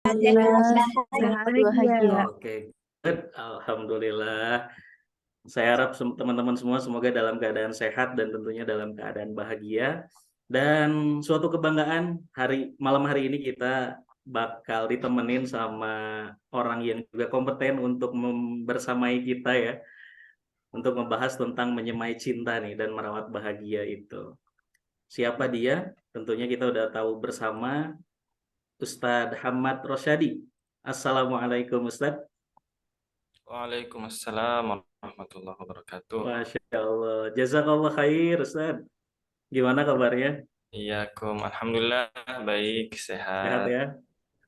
Alhamdulillah, sehat bahagia. Oke, good. Alhamdulillah. Saya harap teman-teman semua semoga dalam keadaan sehat dan tentunya dalam keadaan bahagia. Dan suatu kebanggaan malam hari ini kita bakal ditemenin sama orang yang juga kompeten untuk membersamai kita ya, untuk membahas tentang menyemai cinta nih dan merawat bahagia itu. Siapa dia? Tentunya kita udah tahu bersama Ustadz Hamad Rosyadi. Assalamualaikum Ustadz. Waalaikumsalam warahmatullahi wabarakatuh. Masya Allah. Jazakallah khair Ustadz. Gimana kabarnya? Alhamdulillah baik, Sehat sehat. ya?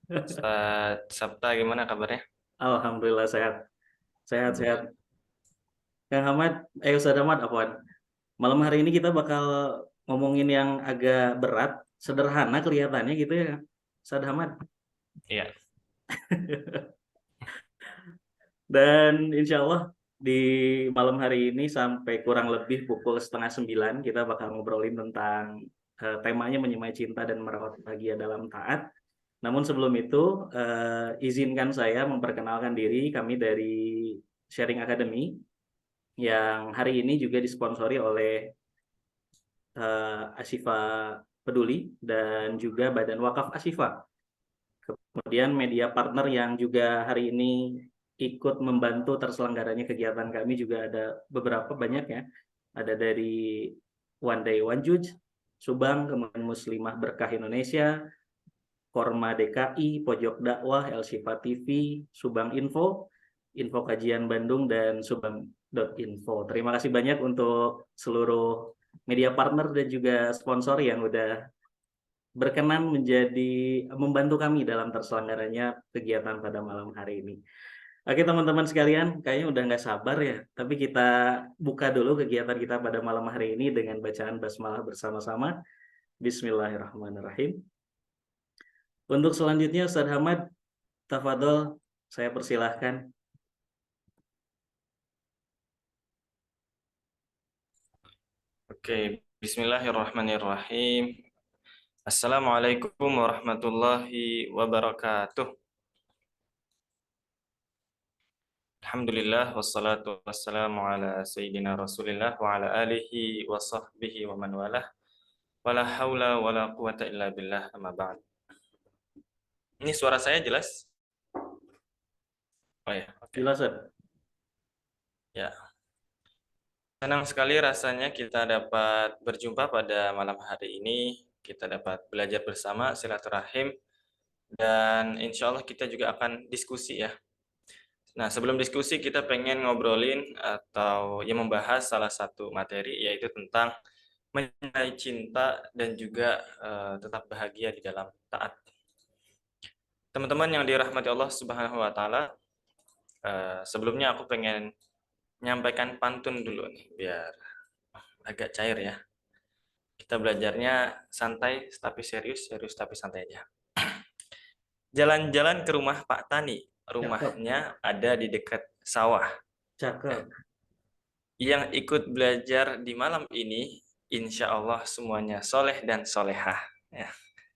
Ustaz Sabta gimana kabarnya? Alhamdulillah sehat. Sehat-sehat. Alhamdulillah. Kang Hamad, Ustadz Hamad, apaan? Malam hari ini kita bakal ngomongin yang agak berat, sederhana kelihatannya gitu ya, Ustadz Hamad. Iya. Dan insya Allah di malam hari ini sampai kurang lebih pukul 8:30 kita bakal ngobrolin tentang temanya menyemai cinta dan merawat bahagia dalam taat. Namun sebelum itu izinkan saya memperkenalkan diri, kami dari Sharing Academy yang hari ini juga disponsori oleh Ashifa Peduli dan juga Badan Wakaf Ashifa. Kemudian media partner yang juga hari ini ikut membantu terselenggaranya kegiatan kami juga ada beberapa banyak ya. Ada dari One Day One Juj, Subang, kemudian Muslimah Berkah Indonesia, Korma DKI, Pojok Dakwah, El Shifa TV, Subang Info, Info Kajian Bandung, dan Subang.info. Terima kasih banyak untuk seluruh media partner dan juga sponsor yang udah berkenan membantu kami dalam terselenggaranya kegiatan pada malam hari ini. Oke teman-teman sekalian, kayaknya udah nggak sabar ya, tapi kita buka dulu kegiatan kita pada malam hari ini dengan bacaan basmalah bersama-sama. Bismillahirrahmanirrahim. Untuk selanjutnya Ustadz Hamad, tafadhol, saya persilahkan. Oke, bismillahirrahmanirrahim. Assalamualaikum warahmatullahi wabarakatuh. Alhamdulillah wassalatu wassalamu ala sayyidina Rasulillah wa ala alihi wa sahbihi wa man walah. Wala haula wala quwata illa billah, amma ba'd. Ini suara saya jelas? Oh ya, oke. Jelas, Ustadz? Ya. Senang sekali rasanya kita dapat berjumpa pada malam hari ini. Kita dapat belajar bersama, silaturahim, dan insya Allah kita juga akan diskusi ya. Nah, sebelum diskusi kita pengen ngobrolin atau ya membahas salah satu materi, yaitu tentang menyemai cinta dan juga tetap bahagia di dalam taat. Teman-teman yang dirahmati Allah Subhanahu wa Ta'ala, sebelumnya aku pengen menyampaikan pantun dulu nih, biar agak cair ya. Kita belajarnya santai tapi serius, serius tapi santai aja. Jalan-jalan ke rumah Pak Tani, rumahnya ada di dekat sawah. Cakep. Yang ikut belajar di malam ini, insya Allah semuanya soleh dan solehah. Ya.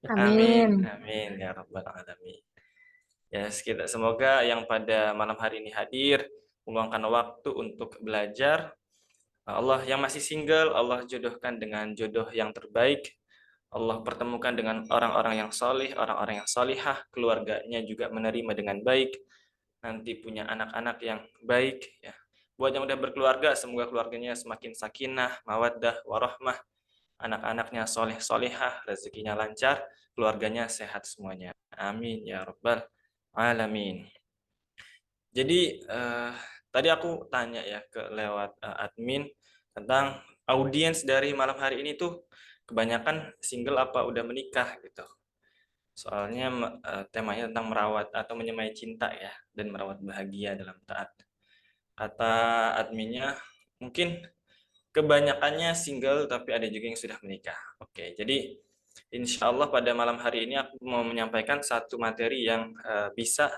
Amin, Amin. amin ya rabbal alamin. Ya, semoga yang pada malam hari ini hadir, meluangkan waktu untuk belajar. Allah yang masih single, Allah jodohkan dengan jodoh yang terbaik. Allah pertemukan dengan orang-orang yang soleh, orang-orang yang solihah, keluarganya juga menerima dengan baik. Nanti punya anak-anak yang baik. Ya. Buat yang udah berkeluarga, semoga keluarganya semakin sakinah, mawaddah, warahmah. Anak-anaknya soleh, solihah, rezekinya lancar, keluarganya sehat semuanya. Amin ya rabbal alamin. Jadi tadi aku tanya ya lewat admin tentang audiens dari malam hari ini tuh kebanyakan single apa udah menikah gitu. Soalnya temanya tentang merawat atau menyemai cinta ya dan merawat bahagia dalam taat. Kata adminnya mungkin kebanyakannya single tapi ada juga yang sudah menikah. Oke, jadi insya Allah pada malam hari ini aku mau menyampaikan satu materi yang bisa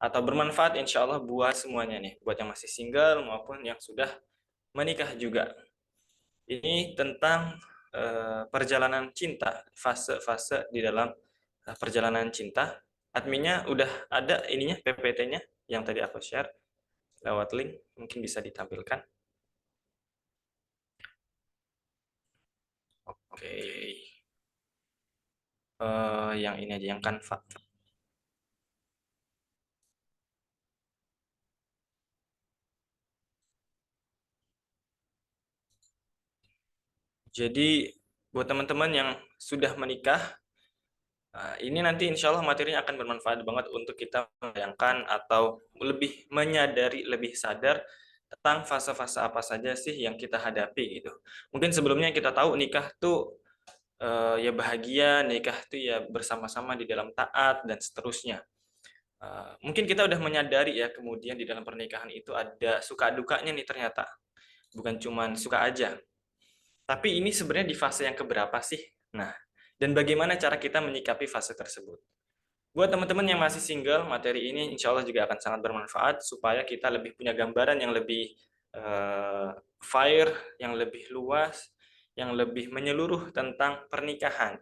atau bermanfaat insya Allah buat semuanya nih, buat yang masih single maupun yang sudah menikah juga. Ini tentang perjalanan cinta, fase-fase di dalam perjalanan cinta, Adminnya udah ada ininya, PPT-nya yang tadi aku share lewat link, mungkin bisa ditampilkan. Oke. Yang ini aja, yang Canva. Jadi buat teman-teman yang sudah menikah, ini nanti insya Allah materinya akan bermanfaat banget untuk kita membayangkan atau lebih menyadari, lebih sadar tentang fase-fase apa saja sih yang kita hadapi gitu. Mungkin sebelumnya kita tahu nikah tuh ya bahagia, nikah tuh ya bersama-sama di dalam taat dan seterusnya. Mungkin kita udah menyadari ya, kemudian di dalam pernikahan itu ada suka dukanya nih ternyata. Bukan cuman suka aja. Tapi ini sebenarnya di fase yang keberapa sih? Nah, dan bagaimana cara kita menyikapi fase tersebut? Buat teman-teman yang masih single, materi ini insya Allah juga akan sangat bermanfaat supaya kita lebih punya gambaran yang lebih fire, yang lebih luas, yang lebih menyeluruh tentang pernikahan.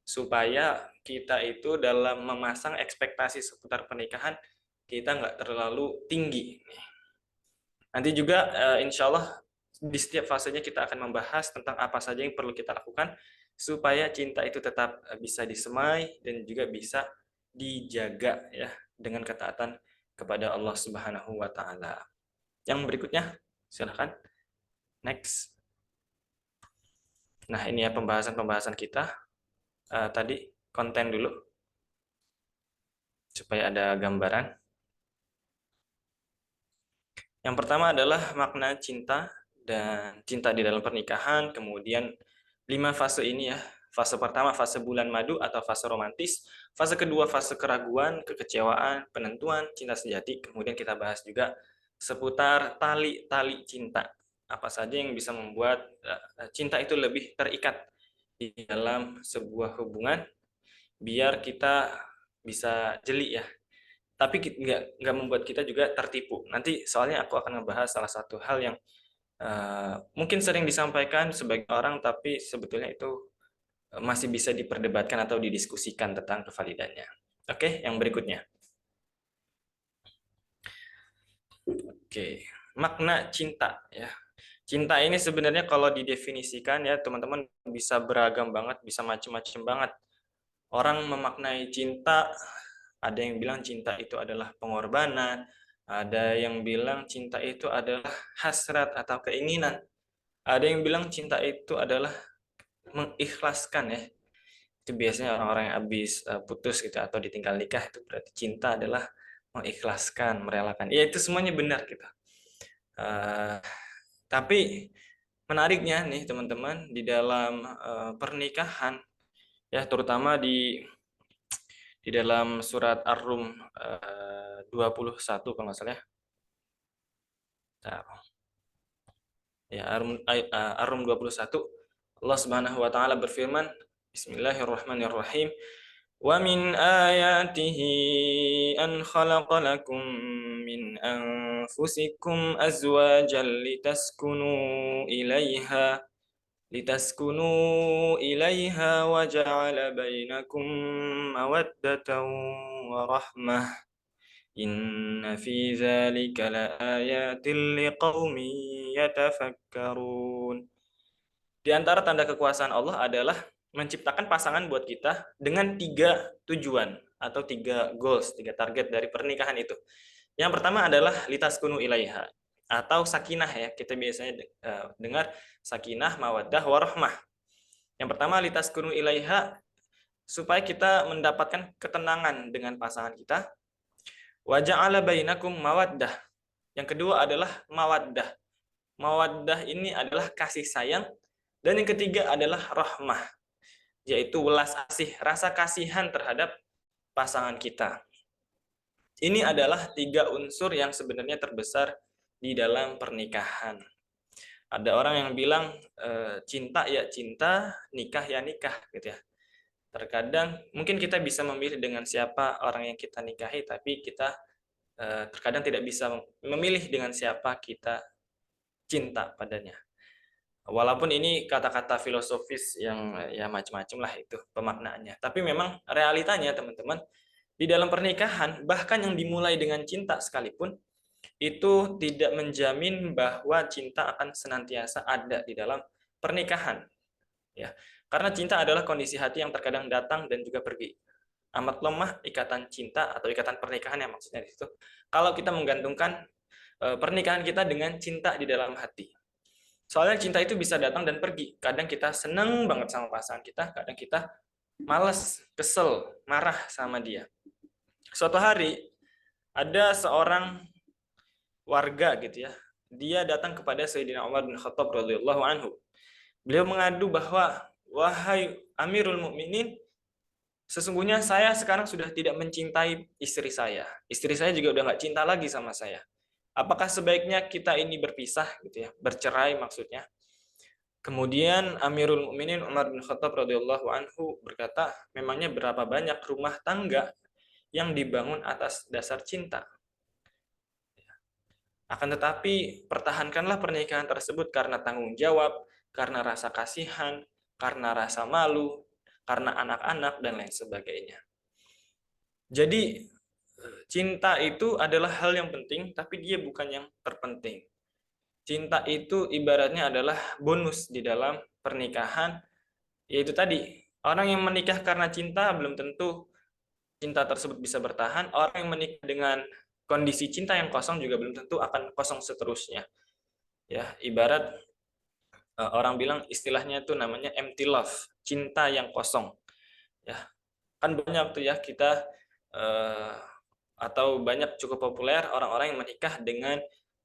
Supaya kita itu dalam memasang ekspektasi seputar pernikahan, kita nggak terlalu tinggi. Nanti juga insya Allah di setiap fasenya kita akan membahas tentang apa saja yang perlu kita lakukan supaya cinta itu tetap bisa disemai dan juga bisa dijaga ya dengan ketaatan kepada Allah Subhanahu wa taala. Yang berikutnya, silakan. Next. Nah, ini ya pembahasan-pembahasan kita. Tadi konten dulu supaya ada gambaran. Yang pertama adalah makna cinta dan cinta di dalam pernikahan, kemudian 5 fase ini ya. Fase pertama fase bulan madu atau fase romantis, fase kedua fase keraguan, kekecewaan, penentuan, cinta sejati, kemudian kita bahas juga seputar tali-tali cinta. Apa saja yang bisa membuat cinta itu lebih terikat di dalam sebuah hubungan biar kita bisa jeli ya. Tapi nggak membuat kita juga tertipu. Nanti soalnya aku akan ngebahas salah satu hal yang mungkin sering disampaikan sebagai orang, tapi sebetulnya itu masih bisa diperdebatkan atau didiskusikan tentang kevalidannya. Oke, yang berikutnya. Oke, makna cinta ya. Cinta ini sebenarnya kalau didefinisikan ya teman-teman bisa beragam banget, bisa macam-macam banget. Orang memaknai cinta, ada yang bilang cinta itu adalah pengorbanan, ada yang bilang cinta itu adalah hasrat atau keinginan, ada yang bilang cinta itu adalah mengikhlaskan ya. Itu biasanya orang-orang yang habis putus gitu atau ditinggal nikah, itu berarti cinta adalah mengikhlaskan, merelakan. Ya itu semuanya benar gitu. Tapi menariknya nih teman-teman, di dalam pernikahan ya terutama di dalam surat Ar-Rum 21 kalau nggak salah ya. Ya, Ar-Rum 21 Allah Subhanahu wa taala berfirman, Bismillahirrahmanirrahim. Wa min ayatihi an khalaqa lakum min anfusikum azwajan litaskunu ilaiha wa ja'ala bainakum mawaddatan wa rahmah. Inna fi dzalika laayatil liqaumin yatafakkarun. Di antara tanda kekuasaan Allah adalah menciptakan pasangan buat kita dengan 3 tujuan atau 3 goals, 3 target dari pernikahan itu. Yang pertama adalah litaskunu ilaiha atau sakinah ya. Kita biasanya dengar sakinah, mawaddah, warahmah. Yang pertama litaskunu ilaiha supaya kita mendapatkan ketenangan dengan pasangan kita. Wa ja'ala bainakum mawaddah. Yang kedua adalah mawaddah. Mawaddah ini adalah kasih sayang. Dan yang ketiga adalah rahmah, yaitu welas asih, rasa kasihan terhadap pasangan kita. Ini adalah 3 unsur yang sebenarnya terbesar di dalam pernikahan. Ada orang yang bilang cinta ya cinta, nikah ya nikah gitu ya. Terkadang mungkin kita bisa memilih dengan siapa orang yang kita nikahi, tapi kita terkadang tidak bisa memilih dengan siapa kita cinta padanya. Walaupun ini kata-kata filosofis yang ya macam-macam lah itu pemaknaannya. Tapi memang realitanya teman-teman, Di dalam pernikahan, bahkan yang dimulai dengan cinta sekalipun, itu tidak menjamin bahwa cinta akan senantiasa ada di dalam pernikahan. Ya, karena cinta adalah kondisi hati yang terkadang datang dan juga pergi. Amat lemah ikatan cinta atau ikatan pernikahan yang maksudnya di situ. Kalau kita menggantungkan pernikahan kita dengan cinta di dalam hati. Soalnya cinta itu bisa datang dan pergi. Kadang kita seneng banget sama pasangan kita, kadang kita malas, kesel, marah sama dia. Suatu hari ada seorang warga gitu ya, dia datang kepada Sayyidina Umar bin Khattab radhiyallahu anhu. Beliau mengadu bahwa, wahai Amirul Mukminin, sesungguhnya saya sekarang sudah tidak mencintai istri saya. Istri saya juga udah nggak cinta lagi sama saya. Apakah sebaiknya kita ini berpisah gitu ya, bercerai maksudnya? Kemudian Amirul Mukminin Umar bin Khattab radhiyallahu anhu berkata, memangnya berapa banyak rumah tangga yang dibangun atas dasar cinta? Akan tetapi pertahankanlah pernikahan tersebut karena tanggung jawab, karena rasa kasihan, karena rasa malu, karena anak-anak dan lain sebagainya. Jadi cinta itu adalah hal yang penting, tapi dia bukan yang terpenting. Cinta itu ibaratnya adalah bonus di dalam pernikahan, yaitu tadi, orang yang menikah karena cinta belum tentu cinta tersebut bisa bertahan. Orang yang menikah dengan kondisi cinta yang kosong juga belum tentu akan kosong seterusnya. Ya, ibarat orang bilang istilahnya itu namanya empty love, cinta yang kosong. Ya, kan banyak tuh ya kita atau banyak cukup populer orang-orang yang menikah dengan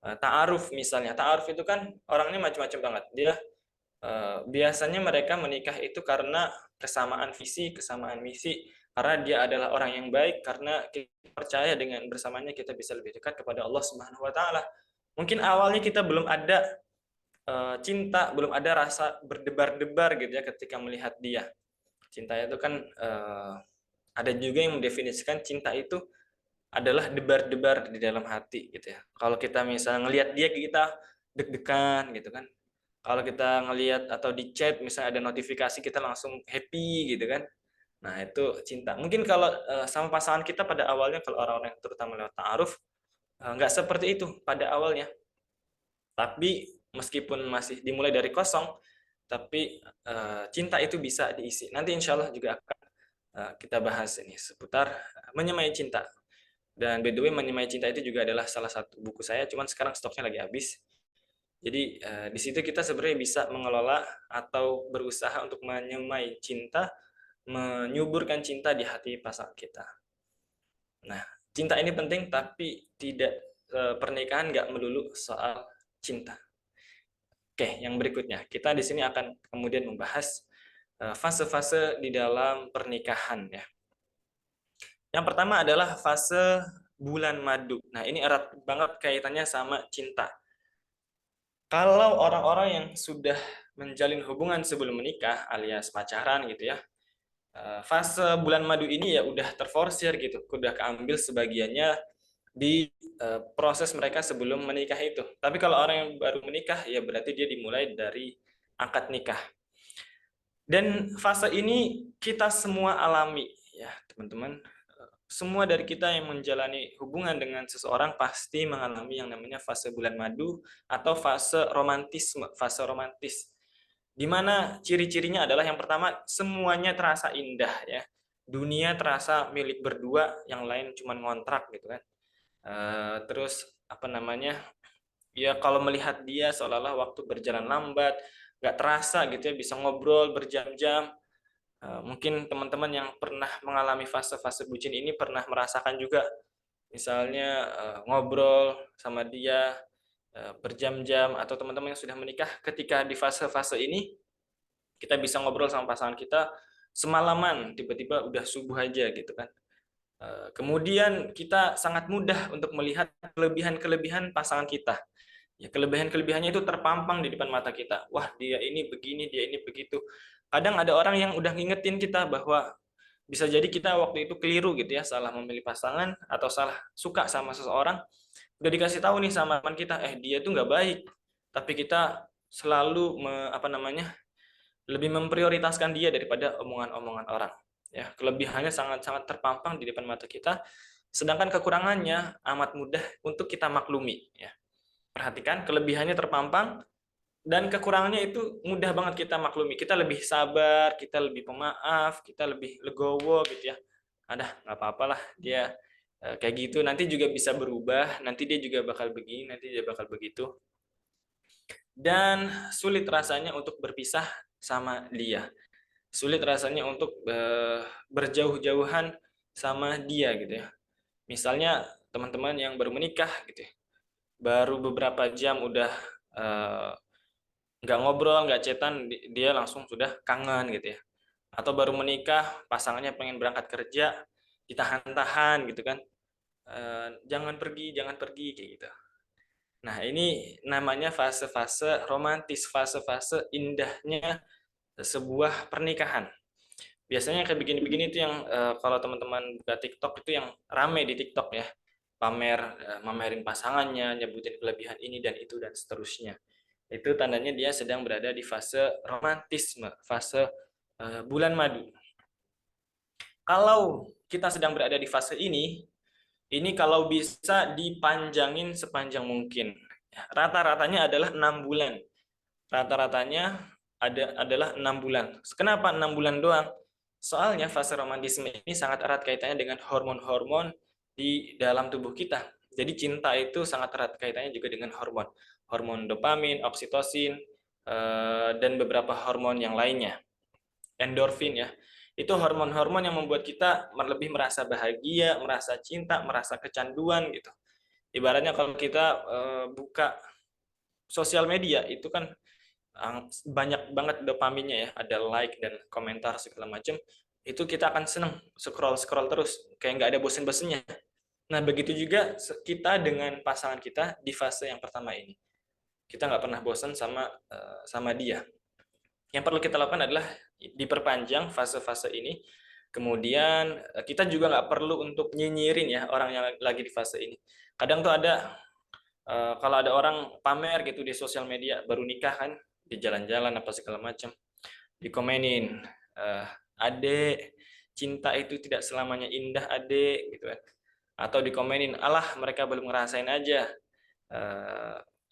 ta'aruf misalnya. Ta'aruf itu kan orangnya macam-macam banget. Dia biasanya mereka menikah itu karena kesamaan visi, kesamaan misi, karena dia adalah orang yang baik, karena kita percaya dengan bersamanya kita bisa lebih dekat kepada Allah Subhanahu wa taala. Mungkin awalnya kita belum ada cinta, belum ada rasa berdebar-debar gitu ya ketika melihat dia. Cinta itu kan ada juga yang mendefinisikan cinta itu adalah debar-debar di dalam hati gitu ya. Kalau kita misalnya ngelihat dia, kita deg-degan gitu kan. Kalau kita ngelihat atau di chat misalnya ada notifikasi kita langsung happy gitu kan. Nah, itu cinta. Mungkin kalau sama pasangan kita pada awalnya, kalau orang-orang yang terutama lewat ta'aruf, nggak seperti itu pada awalnya. Tapi meskipun masih dimulai dari kosong, tapi cinta itu bisa diisi. Nanti insya Allah juga akan kita bahas ini seputar menyemai cinta. Dan by the way, menyemai cinta itu juga adalah salah satu buku saya, cuman sekarang stoknya lagi habis. Jadi di situ kita sebenarnya bisa mengelola atau berusaha untuk menyemai cinta, menyuburkan cinta di hati pasangan kita. Nah, cinta ini penting, tapi tidak pernikahan nggak melulu soal cinta. Oke, yang berikutnya kita di sini akan kemudian membahas fase-fase di dalam pernikahan ya. Yang pertama adalah fase bulan madu. Nah, ini erat banget kaitannya sama cinta. Kalau orang-orang yang sudah menjalin hubungan sebelum menikah alias pacaran gitu ya, fase bulan madu ini ya udah terforsir gitu, udah keambil sebagiannya di proses mereka sebelum menikah itu. Tapi kalau orang yang baru menikah ya berarti dia dimulai dari akad nikah. Dan fase ini kita semua alami ya teman-teman. Semua dari kita yang menjalani hubungan dengan seseorang pasti mengalami yang namanya fase bulan madu atau fase romantisme, fase romantis. Di mana ciri-cirinya adalah yang pertama, semuanya terasa indah ya. Dunia terasa milik berdua, yang lain cuma ngontrak gitu kan. Terus apa namanya? Ya kalau melihat dia seolah-olah waktu berjalan lambat, nggak terasa gitu ya, bisa ngobrol berjam-jam. Mungkin teman-teman yang pernah mengalami fase-fase bucin ini pernah merasakan juga, misalnya ngobrol sama dia berjam-jam, atau teman-teman yang sudah menikah ketika di fase-fase ini kita bisa ngobrol sama pasangan kita semalaman, tiba-tiba udah subuh aja gitu kan. Kemudian kita sangat mudah untuk melihat kelebihan-kelebihan pasangan kita. Ya, kelebihan-kelebihannya itu terpampang di depan mata kita. Wah, dia ini begini, dia ini begitu. Kadang ada orang yang udah ngingetin kita bahwa bisa jadi kita waktu itu keliru gitu ya, salah memilih pasangan atau salah suka sama seseorang. Udah dikasih tahu nih sama teman kita, dia tuh nggak baik. Tapi kita selalu lebih memprioritaskan dia daripada omongan-omongan orang. Ya, kelebihannya sangat-sangat terpampang di depan mata kita, sedangkan kekurangannya amat mudah untuk kita maklumi. Ya. Perhatikan, kelebihannya terpampang dan kekurangannya itu mudah banget kita maklumi. Kita lebih sabar, kita lebih pemaaf, kita lebih legowo gitu ya. Ada nggak apa-apalah dia kayak gitu. Nanti juga bisa berubah. Nanti dia juga bakal begini. Nanti dia bakal begitu. Dan sulit rasanya untuk berpisah sama dia. Sulit rasanya untuk berjauh-jauhan sama dia gitu ya. Misalnya teman-teman yang baru menikah gitu ya, baru beberapa jam udah nggak ngobrol, nggak chatan, dia langsung sudah kangen gitu ya. Atau baru menikah, pasangannya pengen berangkat kerja, ditahan-tahan gitu kan. Jangan pergi kayak gitu. Nah, ini namanya fase-fase romantis, fase-fase indahnya sebuah pernikahan. Biasanya kayak begini-begini itu yang kalau teman-teman buka TikTok itu yang rame di TikTok ya. Mamerin pasangannya, nyebutin kelebihan ini dan itu dan seterusnya. Itu tandanya dia sedang berada di fase romantisme, fase bulan madu. Kalau kita sedang berada di fase ini kalau bisa dipanjangin sepanjang mungkin. Rata-ratanya adalah 6 bulan. Rata-ratanya adalah 6 bulan. Kenapa 6 bulan doang? Soalnya fase romantisme ini sangat erat kaitannya dengan hormon-hormon di dalam tubuh kita. Jadi cinta itu sangat erat kaitannya juga dengan hormon. Hormon dopamin, oksitosin, dan beberapa hormon yang lainnya. Endorfin ya. Itu hormon-hormon yang membuat kita lebih merasa bahagia, merasa cinta, merasa kecanduan gitu. Ibaratnya kalau kita buka sosial media itu kan banyak banget dopaminnya ya, ada like dan komentar segala macam, itu kita akan seneng scroll terus kayak nggak ada bosen-bosennya. Nah begitu juga kita dengan pasangan kita di fase yang pertama ini, kita nggak pernah bosan sama dia. Yang perlu kita lakukan adalah diperpanjang fase-fase ini. Kemudian kita juga nggak perlu untuk nyinyirin ya orang yang lagi di fase ini. Kadang tuh ada kalau ada orang pamer gitu di sosial media baru nikah kan, di jalan-jalan apa segala macam, dikomenin, adek, cinta itu tidak selamanya indah adek gitu kan. Atau dikomenin, alah mereka belum ngerasain aja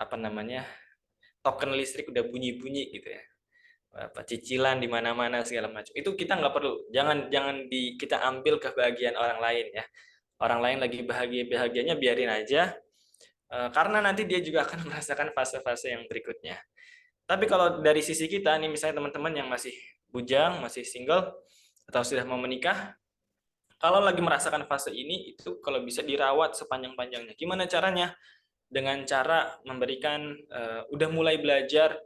apa namanya, token listrik udah bunyi-bunyi gitu ya, apa cicilan di mana-mana segala macam. Itu kita nggak perlu, jangan kita ambil kebahagiaan orang lain ya. Orang lain lagi bahagianya biarin aja, karena nanti dia juga akan merasakan fase-fase yang berikutnya. Tapi kalau dari sisi kita nih, misalnya teman-teman yang masih bujang, masih single atau sudah mau menikah, kalau lagi merasakan fase ini, itu kalau bisa dirawat sepanjang-panjangnya. Gimana caranya? Dengan cara memberikan, udah mulai belajar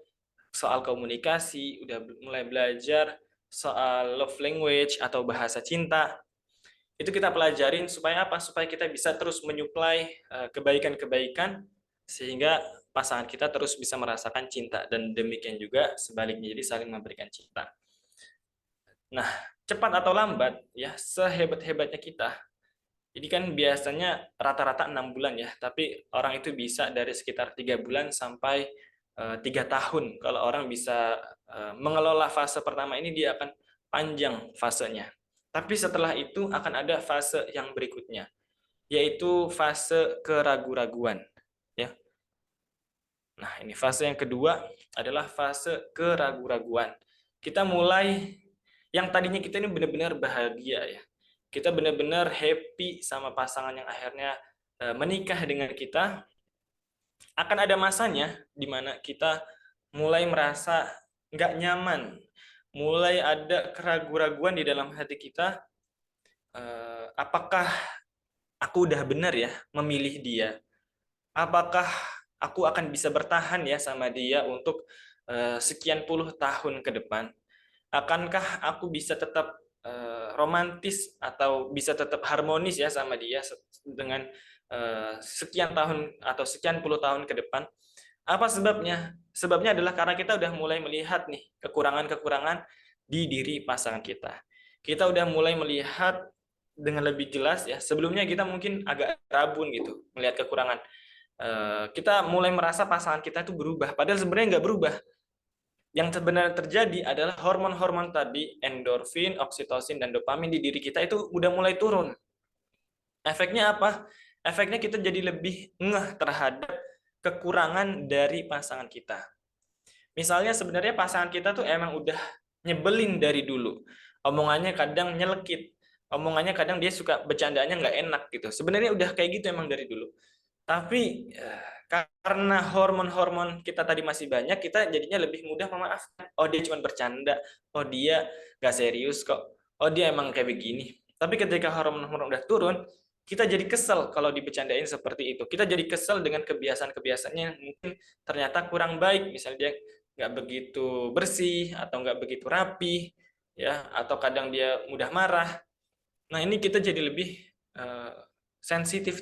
soal komunikasi, udah mulai belajar soal love language atau bahasa cinta. Itu kita pelajarin supaya apa? Supaya kita bisa terus menyuplai kebaikan-kebaikan sehingga pasangan kita terus bisa merasakan cinta, dan demikian juga sebaliknya, jadi saling memberikan cinta. Nah, cepat atau lambat ya, sehebat-hebatnya kita. Jadi kan biasanya rata-rata 6 bulan ya, tapi orang itu bisa dari sekitar 3 bulan sampai 3 tahun. Kalau orang bisa mengelola fase pertama ini, dia akan panjang fasenya. Tapi setelah itu akan ada fase yang berikutnya, yaitu fase keraguan-raguan. Ya. Nah, ini fase yang kedua adalah fase keraguan-raguan. Kita mulai, yang tadinya kita ini benar-benar bahagia ya. Kita benar-benar happy sama pasangan yang akhirnya menikah dengan kita. Akan ada masanya di mana kita mulai merasa nggak nyaman, mulai ada keraguan-raguan di dalam hati kita, apakah aku udah benar ya memilih dia? Apakah aku akan bisa bertahan ya sama dia untuk sekian puluh tahun ke depan? Akankah aku bisa tetap romantis atau bisa tetap harmonis ya sama dia dengan sekian tahun atau sekian puluh tahun ke depan? Apa sebabnya? Sebabnya adalah karena kita udah mulai melihat nih kekurangan-kekurangan di diri pasangan kita. Kita udah mulai melihat dengan lebih jelas ya. Sebelumnya kita mungkin agak rabun gitu melihat kekurangan. Kita mulai merasa pasangan kita itu berubah, padahal sebenarnya nggak berubah. Yang sebenarnya terjadi adalah hormon-hormon tadi, endorfin, oksitosin, dan dopamin di diri kita itu udah mulai turun. Efeknya apa? Efeknya kita jadi lebih ngeh terhadap kekurangan dari pasangan kita. Misalnya sebenarnya pasangan kita tuh emang udah nyebelin dari dulu. Omongannya kadang nyelekit. Omongannya kadang dia suka bercandaannya nggak enak gitu. Sebenarnya udah kayak gitu emang dari dulu. Tapi karena hormon-hormon kita tadi masih banyak, kita jadinya lebih mudah memaafkan. Oh dia cuma bercanda. Oh dia nggak serius kok. Oh dia emang kayak begini. Tapi ketika hormon-hormon udah turun, kita jadi kesel kalau dibecandain seperti itu. Kita jadi kesel dengan kebiasaan-kebiasaannya yang mungkin ternyata kurang baik. Misalnya dia nggak begitu bersih atau nggak begitu rapi, ya, atau kadang dia mudah marah. Nah ini kita jadi lebih sensitif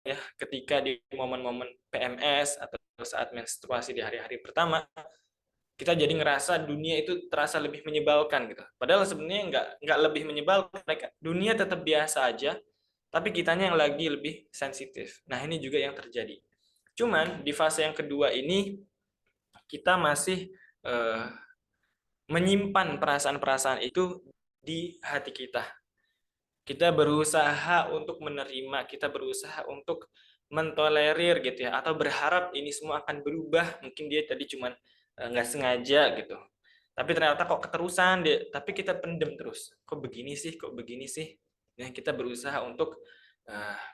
ya ketika di momen-momen PMS atau saat menstruasi di hari-hari pertama, kita jadi ngerasa dunia itu terasa lebih menyebalkan gitu. Padahal sebenarnya nggak lebih menyebalkan, mereka dunia tetap biasa aja, tapi kitanya yang lagi lebih sensitif. Nah ini juga yang terjadi. Cuman di fase yang kedua ini kita masih menyimpan perasaan-perasaan itu di hati kita. Kita berusaha untuk menerima, kita berusaha untuk mentolerir gitu ya, atau berharap ini semua akan berubah. Mungkin dia tadi cuma nggak sengaja gitu, tapi ternyata kok keterusan dia, tapi kita pendem terus. Kok begini sih, kok begini sih. Nah, kita berusaha untuk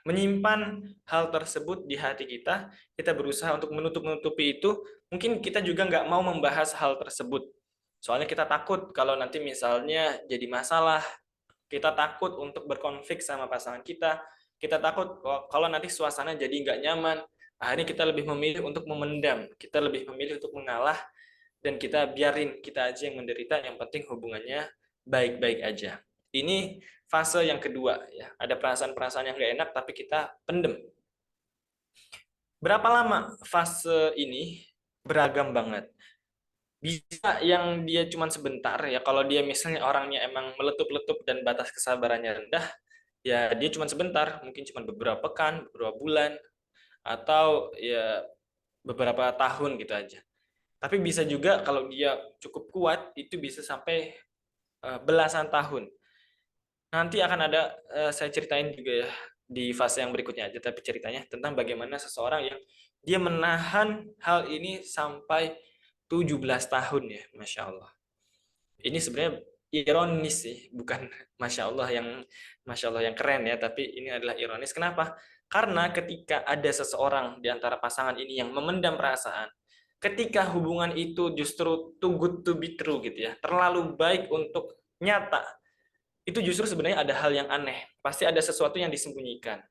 menyimpan hal tersebut di hati kita berusaha untuk menutupi itu. Mungkin kita juga nggak mau membahas hal tersebut. Soalnya kita takut kalau nanti misalnya jadi masalah, kita takut untuk berkonflik sama pasangan kita takut kalau nanti suasana jadi nggak nyaman. Akhirnya kita lebih memilih untuk memendam, kita lebih memilih untuk mengalah, dan kita biarin kita aja yang menderita, yang penting hubungannya baik-baik aja. Ini fase yang kedua ya, ada perasaan-perasaan yang nggak enak tapi kita pendem. Berapa lama fase ini? Beragam banget. Bisa yang dia cuma sebentar ya, kalau dia misalnya orangnya emang meletup-letup dan batas kesabarannya rendah, ya dia cuma sebentar, mungkin cuma beberapa pekan, beberapa bulan, atau ya beberapa tahun gitu aja. Tapi bisa juga kalau dia cukup kuat, itu bisa sampai belasan tahun. Nanti akan ada, saya ceritain juga ya di fase yang berikutnya aja, tapi ceritanya tentang bagaimana seseorang yang dia menahan hal ini sampai 17 tahun ya, Masya Allah. Ini sebenarnya ironis sih, bukan Masya Allah yang keren ya, tapi ini adalah ironis. Kenapa? Karena ketika ada seseorang di antara pasangan ini yang memendam perasaan, ketika hubungan itu justru too good to be true gitu ya, terlalu baik untuk nyata, itu justru sebenarnya ada hal yang aneh. Pasti ada sesuatu yang disembunyikan.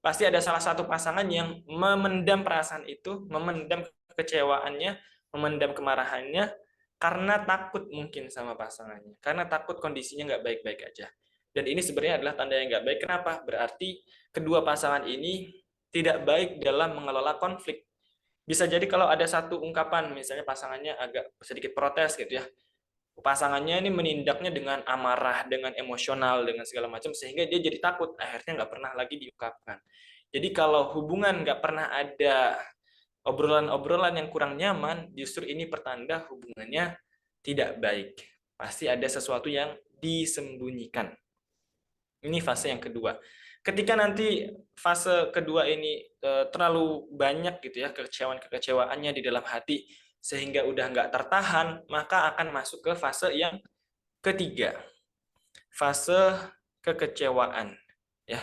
Pasti ada salah satu pasangan yang memendam perasaan itu, memendam kekecewaannya, memendam kemarahannya, karena takut mungkin sama pasangannya, karena takut kondisinya nggak baik-baik aja. Dan ini sebenarnya adalah tanda yang nggak baik. Kenapa? Berarti kedua pasangan ini tidak baik dalam mengelola konflik. Bisa jadi kalau ada satu ungkapan, misalnya pasangannya agak sedikit protes gitu ya, pasangannya ini menindaknya dengan amarah, dengan emosional, dengan segala macam, sehingga dia jadi takut, akhirnya nggak pernah lagi diungkapkan. Jadi kalau hubungan nggak pernah ada obrolan-obrolan yang kurang nyaman, justru ini pertanda hubungannya tidak baik. Pasti ada sesuatu yang disembunyikan. Ini fase yang kedua. Ketika nanti fase kedua ini terlalu banyak gitu ya kekecewaan-kekecewaannya di dalam hati, sehingga udah nggak tertahan, maka akan masuk ke fase yang ketiga. Fase kekecewaan. Ya.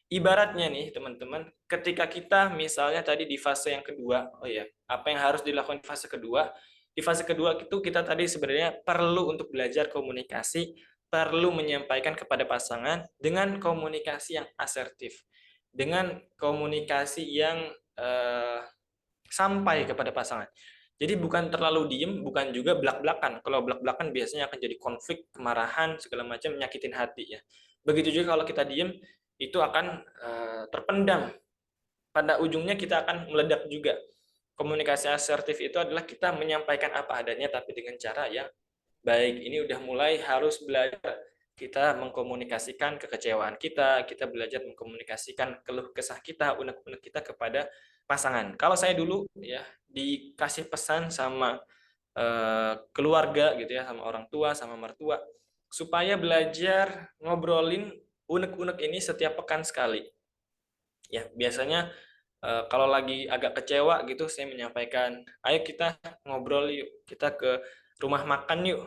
Ibaratnya nih teman-teman, ketika kita misalnya tadi di fase yang kedua, oh ya, apa yang harus dilakukan di fase kedua? Di fase kedua itu kita tadi sebenarnya perlu untuk belajar komunikasi, perlu menyampaikan kepada pasangan dengan komunikasi yang asertif, dengan komunikasi yang sampai kepada pasangan. Jadi bukan terlalu diem, bukan juga belak-belakan. Kalau belak-belakan biasanya akan jadi konflik, kemarahan, segala macam, nyakitin hati ya. Begitu juga kalau kita diem, itu akan terpendam. Pada ujungnya kita akan meledak juga. Komunikasi asertif itu adalah kita menyampaikan apa adanya tapi dengan cara yang baik. Ini udah mulai harus belajar kita mengkomunikasikan kekecewaan kita belajar mengkomunikasikan keluh kesah kita, unek-unek kita kepada pasangan. Kalau saya dulu ya dikasih pesan sama keluarga gitu ya, sama orang tua, sama mertua, supaya belajar ngobrolin unek-unek ini setiap pekan sekali. Ya, biasanya kalau lagi agak kecewa gitu, saya menyampaikan, ayo kita ngobrol yuk, kita ke rumah makan yuk.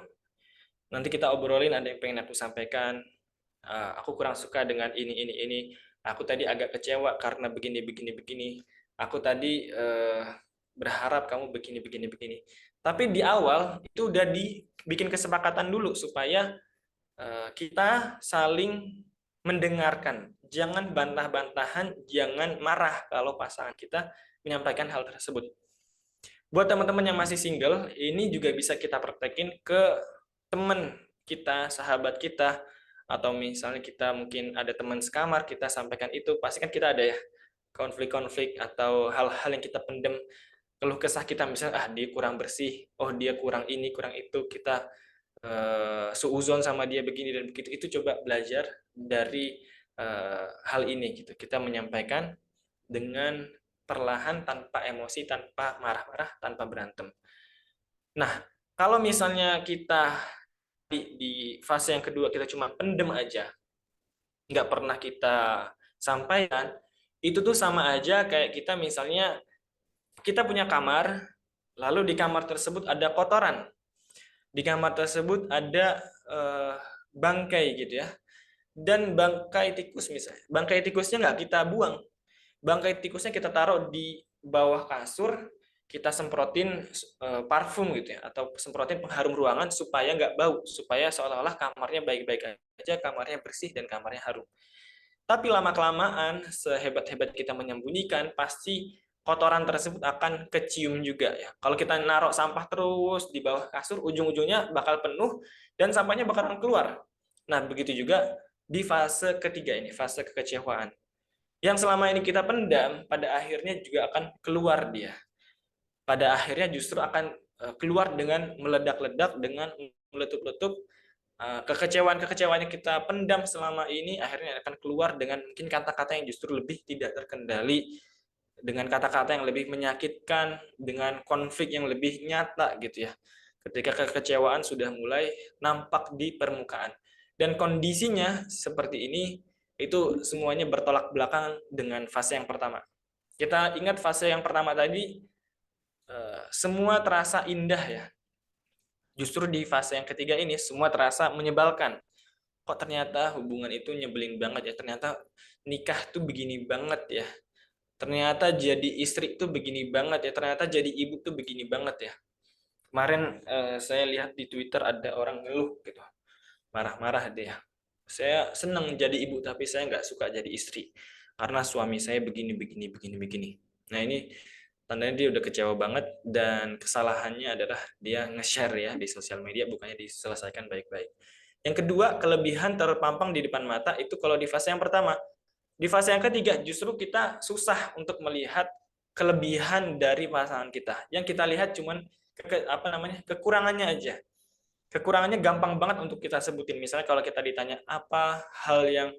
Nanti kita obrolin, ada yang pengen aku sampaikan. Aku kurang suka dengan ini. Aku tadi agak kecewa karena begini. Aku tadi berharap kamu begini. Tapi di awal itu udah dibikin kesepakatan dulu supaya kita saling mendengarkan. Jangan bantah-bantahan, jangan marah kalau pasangan kita menyampaikan hal tersebut. Buat teman-teman yang masih single, ini juga bisa kita praktekin ke teman kita, sahabat kita, atau misalnya kita mungkin ada teman sekamar, kita sampaikan itu, pasti kan kita ada ya konflik-konflik atau hal-hal yang kita pendem, keluh kesah kita, misalnya dia kurang bersih, oh dia kurang ini, kurang itu, kita suuzon sama dia begini dan begitu. Itu coba belajar dari hal ini gitu. Kita menyampaikan dengan perlahan, tanpa emosi, tanpa marah-marah, tanpa berantem. Nah, kalau misalnya kita di fase yang kedua kita cuma pendem aja, nggak pernah kita sampaikan, itu tuh sama aja kayak kita misalnya kita punya kamar, lalu di kamar tersebut ada kotoran, di kamar tersebut ada bangkai gitu ya, dan bangkai tikus misalnya, bangkai tikusnya nggak kita buang, bangkai tikusnya kita taruh di bawah kasur, kita semprotin parfum gitu ya, atau semprotin pengharum ruangan supaya nggak bau, supaya seolah-olah kamarnya baik-baik aja, kamarnya bersih dan kamarnya harum. Tapi lama-kelamaan, sehebat-hebat kita menyembunyikan, pasti kotoran tersebut akan kecium juga ya. Kalau kita naruh sampah terus di bawah kasur, ujung-ujungnya bakal penuh dan sampahnya bakalan keluar. Nah, begitu juga di fase ketiga ini, fase kekecewaan. Yang selama ini kita pendam, pada akhirnya juga akan keluar dia. Pada akhirnya justru akan keluar dengan meledak-ledak, dengan meletup-letup. Kekecewaan-kekecewaan yang kita pendam selama ini akhirnya akan keluar dengan mungkin kata-kata yang justru lebih tidak terkendali, dengan kata-kata yang lebih menyakitkan, dengan konflik yang lebih nyata gitu ya. Ketika kekecewaan sudah mulai nampak di permukaan. Dan kondisinya seperti ini, itu semuanya bertolak belakang dengan fase yang pertama. Kita ingat fase yang pertama tadi, semua terasa indah ya. Justru di fase yang ketiga ini, semua terasa menyebalkan. Kok ternyata hubungan itu nyebelin banget ya, ternyata nikah tuh begini banget ya, ternyata jadi istri tuh begini banget ya, ternyata jadi ibu tuh begini banget ya. Kemarin saya lihat di Twitter ada orang ngeluh gitu, marah-marah dia. Saya senang jadi ibu tapi saya nggak suka jadi istri karena suami saya begini. Nah ini tandanya dia udah kecewa banget dan kesalahannya adalah dia nge-share ya di sosial media, bukannya diselesaikan baik-baik. Yang kedua, kelebihan terpampang di depan mata itu kalau di fase yang pertama. Di fase yang ketiga justru kita susah untuk melihat kelebihan dari pasangan kita. Yang kita lihat cuman kekurangannya aja. Kekurangannya gampang banget untuk kita sebutin. Misalnya kalau kita ditanya apa hal yang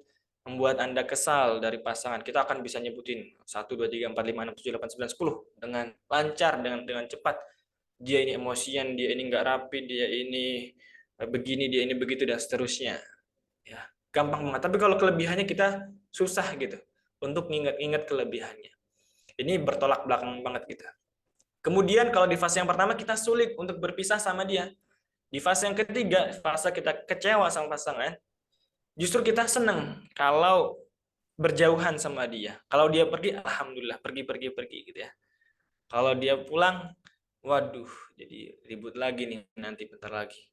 membuat Anda kesal dari pasangan, kita akan bisa nyebutin 1, 2, 3, 4, 5, 6, 7, 8, 9, 10 dengan lancar, dengan cepat. Dia ini emosian, dia ini nggak rapi, dia ini begini, dia ini begitu, dan seterusnya. Ya, gampang banget. Tapi kalau kelebihannya kita susah gitu untuk ingat-ingat kelebihannya. Ini bertolak belakang banget kita. Kemudian kalau di fase yang pertama kita sulit untuk berpisah sama dia. Di fase yang ketiga, fase kita kecewa sama pasangan, justru kita senang kalau berjauhan sama dia. Kalau dia pergi, alhamdulillah, pergi gitu ya. Kalau dia pulang, waduh, jadi ribut lagi nih nanti bentar lagi.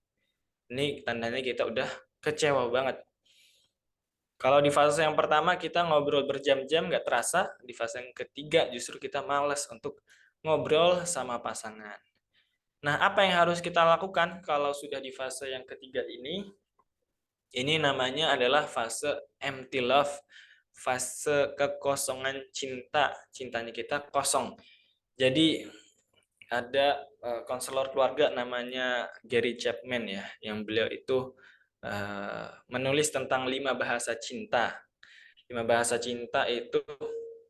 Ini tandanya kita udah kecewa banget. Kalau di fase yang pertama kita ngobrol berjam-jam nggak terasa, di fase yang ketiga justru kita malas untuk ngobrol sama pasangan. Nah, apa yang harus kita lakukan kalau sudah di fase yang ketiga ini? Ini namanya adalah fase empty love, fase kekosongan cinta. Cintanya kita kosong. Jadi ada konselor keluarga namanya Gary Chapman ya, yang beliau itu menulis tentang 5 bahasa cinta. 5 bahasa cinta itu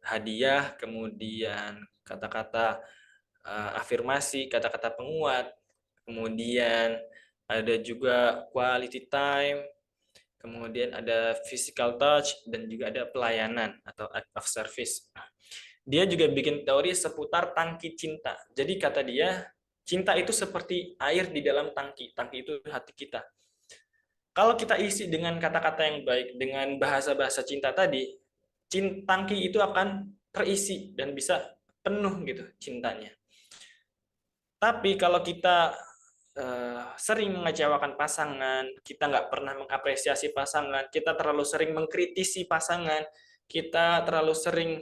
hadiah, kemudian kata-kata afirmasi, kata-kata penguat, kemudian ada juga quality time, kemudian ada physical touch, dan juga ada pelayanan atau act of service. Dia juga bikin teori seputar tangki cinta. Jadi kata dia, cinta itu seperti air di dalam tangki. Tangki itu hati kita. Kalau kita isi dengan kata-kata yang baik, dengan bahasa-bahasa cinta tadi, tangki itu akan terisi dan bisa penuh gitu cintanya. Tapi kalau kita sering mengecewakan pasangan, kita nggak pernah mengapresiasi pasangan, kita terlalu sering mengkritisi pasangan, kita terlalu sering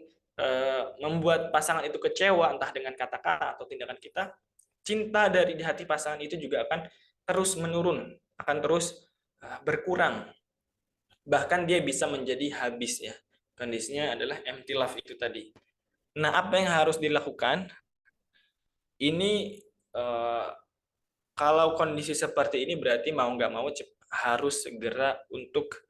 membuat pasangan itu kecewa, entah dengan kata-kata atau tindakan kita, cinta dari di hati pasangan itu juga akan terus menurun, akan terus berkurang. Bahkan dia bisa menjadi habis ya. Kondisinya adalah empty love itu tadi. Nah, apa yang harus dilakukan? Ini kalau kondisi seperti ini berarti mau nggak mau harus segera untuk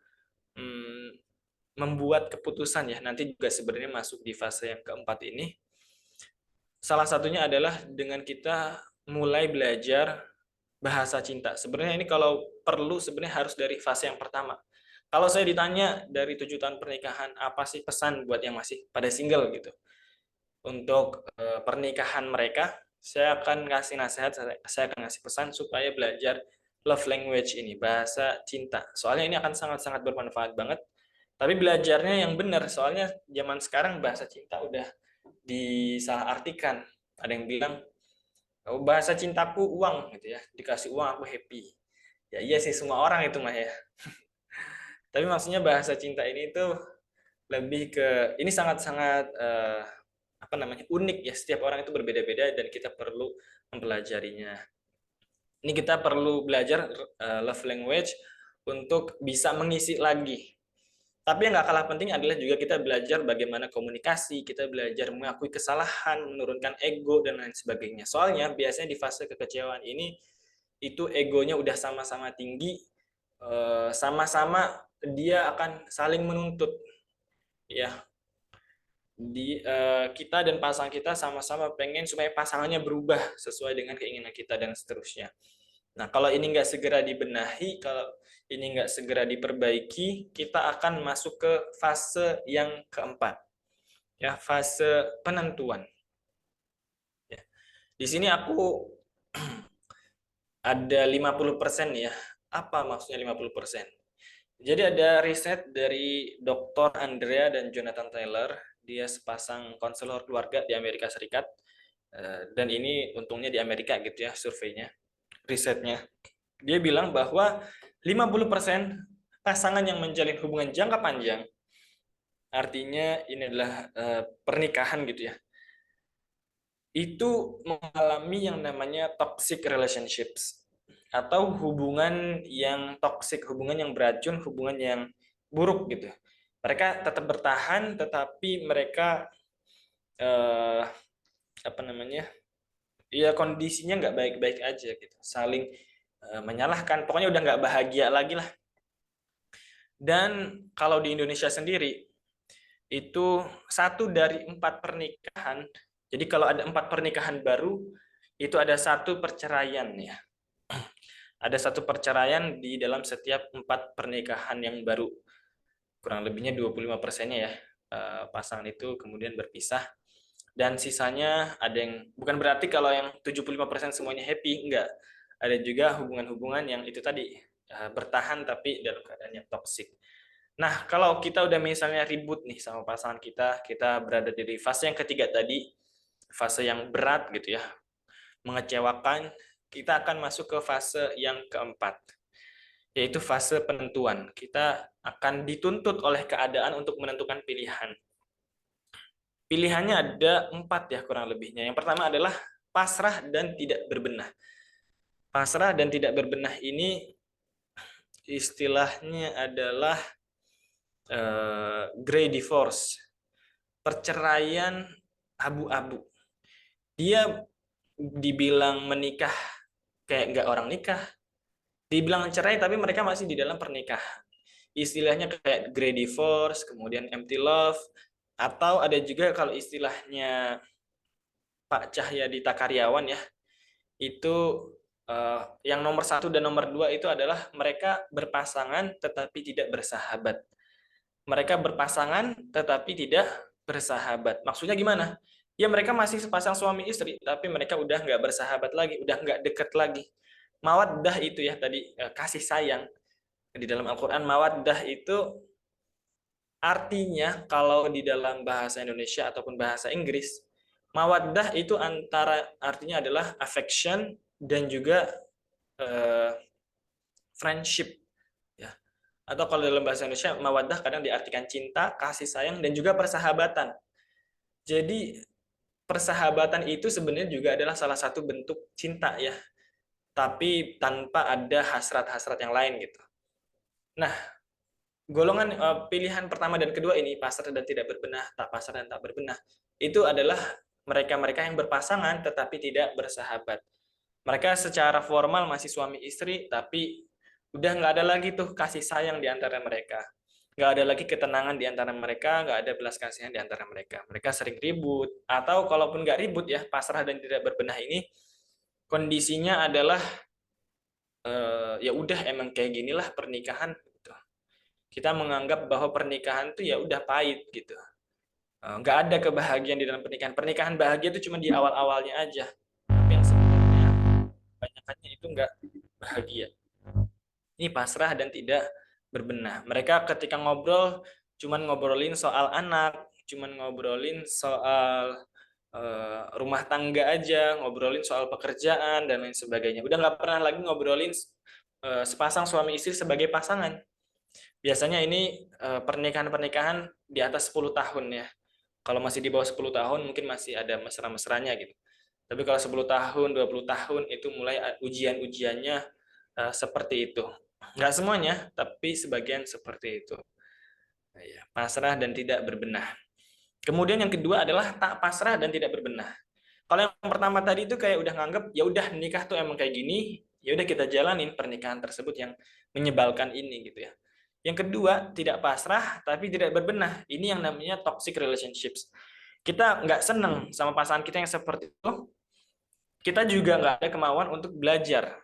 membuat keputusan ya. Nanti juga sebenarnya masuk di fase yang keempat ini. Salah satunya adalah dengan kita mulai belajar bahasa cinta. Sebenarnya ini kalau perlu sebenarnya harus dari fase yang pertama. Kalau saya ditanya dari 7 tahun pernikahan, apa sih pesan buat yang masih pada single gitu? Untuk pernikahan mereka, saya akan ngasih nasihat, saya akan ngasih pesan supaya belajar love language ini, bahasa cinta. Soalnya ini akan sangat-sangat bermanfaat banget. Tapi belajarnya yang benar, soalnya zaman sekarang bahasa cinta udah disalahartikan. Ada yang bilang, oh, bahasa cintaku uang gitu ya, dikasih uang aku happy. Ya iya sih, semua orang itu mah ya. Tapi maksudnya bahasa cinta ini tuh lebih ke, ini sangat-sangat apa namanya, unik ya, setiap orang itu berbeda-beda dan kita perlu mempelajarinya. Ini kita perlu belajar love language untuk bisa mengisi lagi. Tapi yang nggak kalah penting adalah juga kita belajar bagaimana komunikasi, kita belajar mengakui kesalahan, menurunkan ego, dan lain sebagainya. Soalnya biasanya di fase kekecewaan ini, itu egonya udah sama-sama tinggi, sama-sama dia akan saling menuntut. Ya, kita dan pasangan kita sama-sama pengen supaya pasangannya berubah sesuai dengan keinginan kita dan seterusnya. Nah, kalau ini nggak segera dibenahi, kalau ini nggak segera diperbaiki, kita akan masuk ke fase yang keempat, ya, fase penentuan. Ya. Di sini aku ada 50% ya. Apa maksudnya 50%? Jadi ada riset dari Dr. Andrea dan Jonathan Taylor, dia sepasang konselor keluarga di Amerika Serikat, dan ini untungnya di Amerika gitu ya surveinya, risetnya. Dia bilang bahwa 50% pasangan yang menjalin hubungan jangka panjang, artinya ini adalah pernikahan gitu ya, itu mengalami yang namanya toxic relationships, atau hubungan yang toxic, hubungan yang beracun, hubungan yang buruk gitu. Mereka tetap bertahan, tetapi mereka apa namanya, ya kondisinya nggak baik-baik aja gitu, saling menyalahkan, pokoknya udah nggak bahagia lagi lah. Dan kalau di Indonesia sendiri, itu 1 dari 4 pernikahan, jadi kalau ada 4 pernikahan baru, itu ada 1 perceraian ya. Ada 1 perceraian di dalam setiap 4 pernikahan yang baru. Kurang lebihnya 25%-nya ya, pasangan itu kemudian berpisah. Dan sisanya ada yang, bukan berarti kalau yang 75% semuanya happy, enggak. Ada juga hubungan-hubungan yang itu tadi, bertahan tapi dalam keadaan yang toksik. Nah, kalau kita udah misalnya ribut nih sama pasangan kita, kita berada di fase yang ketiga tadi, fase yang berat gitu ya, mengecewakan, kita akan masuk ke fase yang keempat, yaitu fase penentuan. Kita akan dituntut oleh keadaan untuk menentukan pilihan. Pilihannya ada 4 ya kurang lebihnya. Yang pertama adalah pasrah dan tidak berbenah. Pasrah dan tidak berbenah ini istilahnya adalah gray divorce, perceraian abu-abu. Dia dibilang menikah kayak nggak orang nikah, dibilang cerai tapi mereka masih di dalam pernikahan. Istilahnya kayak gray divorce, kemudian empty love, Atau ada juga kalau istilahnya Pak Cahyadi Takaryawan ya, itu yang nomor 1 dan nomor 2 itu adalah mereka berpasangan tetapi tidak bersahabat. Mereka berpasangan tetapi tidak bersahabat. Maksudnya gimana? Ya mereka masih sepasang suami istri, tapi mereka udah nggak bersahabat lagi, udah nggak deket lagi. Mawaddah itu ya tadi, kasih sayang. Di dalam Al-Quran mawaddah itu artinya kalau di dalam bahasa Indonesia ataupun bahasa Inggris, mawaddah itu artinya adalah affection dan juga friendship ya. Atau kalau dalam bahasa Indonesia mawaddah kadang diartikan cinta, kasih sayang dan juga persahabatan. Jadi persahabatan itu sebenarnya juga adalah salah satu bentuk cinta ya. Tapi tanpa ada hasrat-hasrat yang lain gitu. Nah, golongan pilihan pertama dan kedua ini, pasrah dan tidak berbenah, tak pasrah dan tak berbenah, itu adalah mereka-mereka yang berpasangan tetapi tidak bersahabat. Mereka secara formal masih suami istri, tapi udah nggak ada lagi tuh kasih sayang di antara mereka. Nggak ada lagi ketenangan di antara mereka, nggak ada belas kasihan di antara mereka. Mereka sering ribut, atau kalaupun nggak ribut ya, pasrah dan tidak berbenah ini, kondisinya adalah ya udah emang kayak ginilah pernikahan. Gitu. Kita menganggap bahwa pernikahan tuh ya udah pahit gitu. Nggak ada kebahagiaan di dalam pernikahan. Pernikahan bahagia itu cuma di awal-awalnya aja. Tapi yang sebenarnya kebanyakannya itu nggak bahagia. Ini pasrah dan tidak berbenah. Mereka ketika ngobrol cuman ngobrolin soal anak, cuman ngobrolin soal rumah tangga aja, ngobrolin soal pekerjaan dan lain sebagainya. Udah nggak pernah lagi ngobrolin sepasang suami istri sebagai pasangan. Biasanya ini pernikahan-pernikahan di atas 10 tahun ya. Kalau masih di bawah 10 tahun mungkin masih ada mesra-mesranya gitu. Tapi kalau 10 tahun, 20 tahun itu mulai ujian-ujiannya seperti itu. Nggak semuanya, tapi sebagian seperti itu. Pasrah dan tidak berbenah. Kemudian yang kedua adalah tak pasrah dan tidak berbenah. Kalau yang pertama tadi itu kayak udah nganggep ya udah nikah tuh emang kayak gini, ya udah kita jalanin pernikahan tersebut yang menyebalkan ini gitu ya. Yang kedua, tidak pasrah tapi tidak berbenah. Ini yang namanya toxic relationships. Kita nggak seneng sama pasangan kita yang seperti itu, kita juga nggak ada kemauan untuk belajar.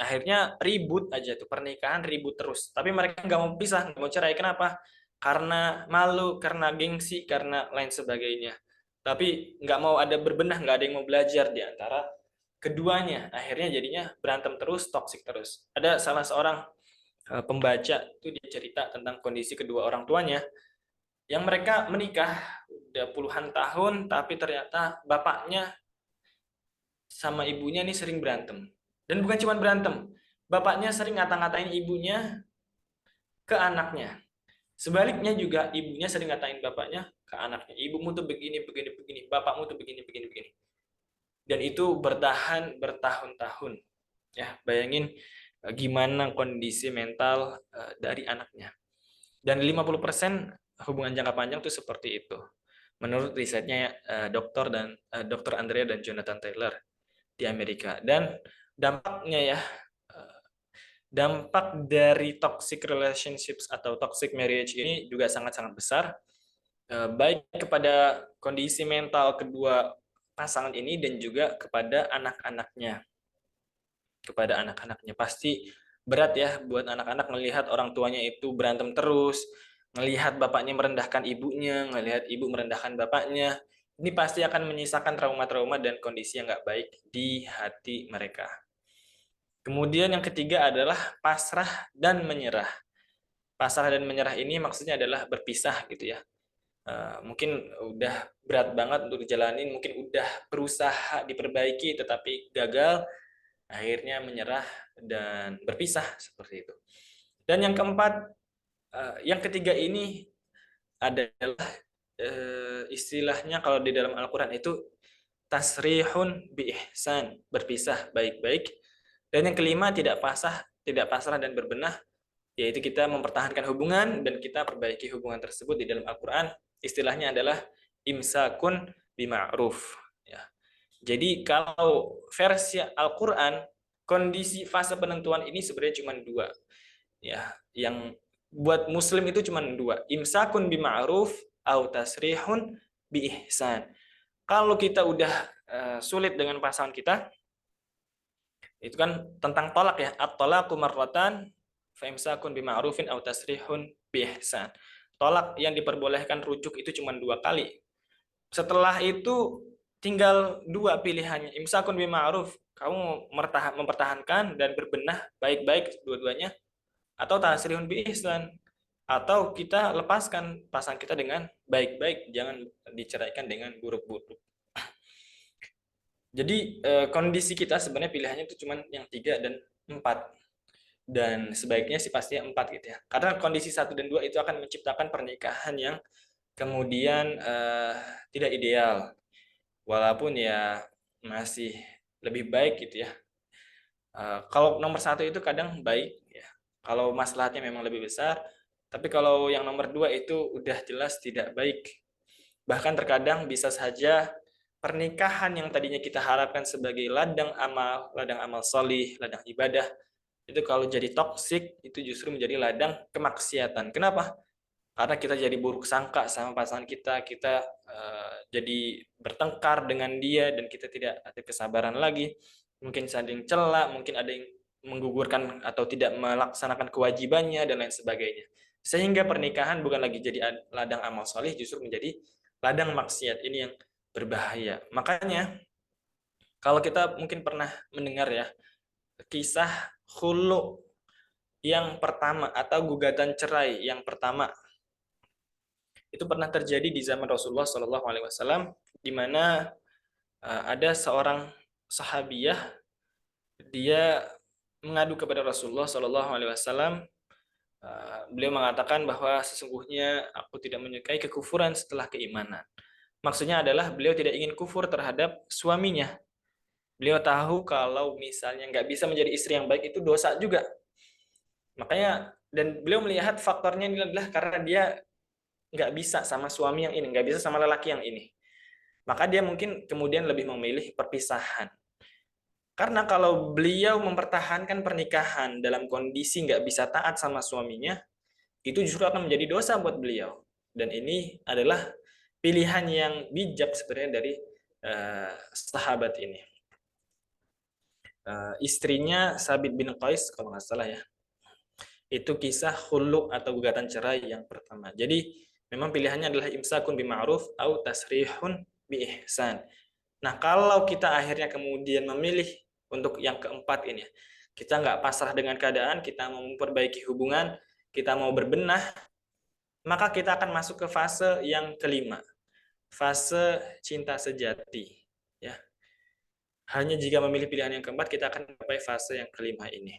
Akhirnya ribut aja tuh, pernikahan ribut terus. Tapi mereka nggak mau pisah, nggak mau cerai. Kenapa? Karena malu, karena gengsi, karena lain sebagainya. Tapi nggak mau ada berbenah, nggak ada yang mau belajar di antara keduanya. Akhirnya jadinya berantem terus, toksik terus. Ada salah seorang pembaca itu dia cerita tentang kondisi kedua orang tuanya yang mereka menikah udah puluhan tahun, tapi ternyata bapaknya sama ibunya nih sering berantem. Dan bukan cuma berantem, bapaknya sering ngata-ngatain ibunya ke anaknya. Sebaliknya juga ibunya sering ngatain bapaknya ke anaknya. Ibumu tuh begini, begini, begini. Bapakmu tuh begini, begini, begini. Dan itu bertahan bertahun-tahun. Ya, bayangin gimana kondisi mental dari anaknya. Dan 50% hubungan jangka panjang tuh seperti itu. Menurut risetnya Dr. Andrea dan Jonathan Taylor di Amerika. Dan dampaknya ya, dampak dari toxic relationships atau toxic marriage ini juga sangat-sangat besar, baik kepada kondisi mental kedua pasangan ini dan juga kepada anak-anaknya. Kepada anak-anaknya pasti berat ya buat anak-anak melihat orang tuanya itu berantem terus, melihat bapaknya merendahkan ibunya, melihat ibu merendahkan bapaknya. Ini pasti akan menyisakan trauma-trauma dan kondisi yang nggak baik di hati mereka. Kemudian yang ketiga adalah pasrah dan menyerah. Pasrah dan menyerah ini maksudnya adalah berpisah gitu ya. Mungkin udah berat banget untuk dijalanin, mungkin udah berusaha diperbaiki tetapi gagal, akhirnya menyerah dan berpisah seperti itu. Dan yang keempat, yang ketiga ini adalah istilahnya kalau di dalam Al-Quran itu tasrihun bi ihsan, berpisah baik-baik. Dan yang kelima tidak pasrah dan berbenah, yaitu kita mempertahankan hubungan dan kita perbaiki hubungan tersebut di dalam Al-Quran. Istilahnya adalah imsakun bima'ruf. Ya. Jadi kalau versi Al-Quran, kondisi fase penentuan ini sebenarnya cuma dua. Ya, yang buat Muslim itu cuma dua, imsakun bima'ruf au tasrihun bi ihsan. Kalau kita udah sulit dengan pasangan kita, itu kan tentang tolak ya. At-talaqu marratan fa imsakun bima'rufin aw tasrihun bi ihsan. Tolak yang diperbolehkan rujuk itu cuma 2 kali. Setelah itu tinggal 2 pilihannya. Imsakun bima'ruf, kamu mempertahankan dan berbenah baik-baik dua-duanya, atau tasrihun bi ihsan, atau kita lepaskan pasangan kita dengan baik-baik, jangan diceraikan dengan buruk-buruk. Jadi kondisi kita sebenarnya pilihannya itu cuma yang 3 dan 4. Dan sebaiknya sih pastinya 4 gitu ya. Karena kondisi 1 dan 2 itu akan menciptakan pernikahan yang kemudian tidak ideal. Walaupun ya masih lebih baik gitu ya. Kalau nomor 1 itu kadang baik ya. Kalau maslahatnya memang lebih besar, tapi kalau yang nomor 2 itu udah jelas tidak baik. Bahkan terkadang bisa saja pernikahan yang tadinya kita harapkan sebagai ladang amal solih, ladang ibadah, itu kalau jadi toksik, itu justru menjadi ladang kemaksiatan. Kenapa? Karena kita jadi buruk sangka sama pasangan kita, kita jadi bertengkar dengan dia, dan kita tidak ada kesabaran lagi. Mungkin saling cela, mungkin ada yang menggugurkan atau tidak melaksanakan kewajibannya, dan lain sebagainya. Sehingga pernikahan bukan lagi jadi ladang amal solih, justru menjadi ladang maksiat. Ini yang berbahaya. Makanya kalau kita mungkin pernah mendengar ya kisah khulu yang pertama atau gugatan cerai yang pertama, itu pernah terjadi di zaman Rasulullah SAW, di mana ada seorang sahabiyah, dia mengadu kepada Rasulullah SAW. Beliau mengatakan bahwa sesungguhnya aku tidak menyukai kekufuran setelah keimanan. Maksudnya adalah beliau tidak ingin kufur terhadap suaminya. Beliau tahu kalau misalnya nggak bisa menjadi istri yang baik itu dosa juga. Makanya, dan beliau melihat faktornya ini adalah karena dia nggak bisa sama suami yang ini, nggak bisa sama lelaki yang ini. Maka dia mungkin kemudian lebih memilih perpisahan. Karena kalau beliau mempertahankan pernikahan dalam kondisi nggak bisa taat sama suaminya, itu justru akan menjadi dosa buat beliau. Dan ini adalah pilihan yang bijak sebenarnya dari sahabat ini. Istrinya Sabit bin Qais kalau nggak salah ya. Itu kisah khulu atau gugatan cerai yang pertama. Jadi memang pilihannya adalah imsakun bima'ruf atau tasrihun bi ihsan. Nah, kalau kita akhirnya kemudian memilih untuk yang keempat ini, kita nggak pasrah dengan keadaan, kita mau memperbaiki hubungan, kita mau berbenah, maka kita akan masuk ke fase yang kelima, fase cinta sejati. Ya, hanya jika memilih pilihan yang keempat, kita akan sampai fase yang kelima ini.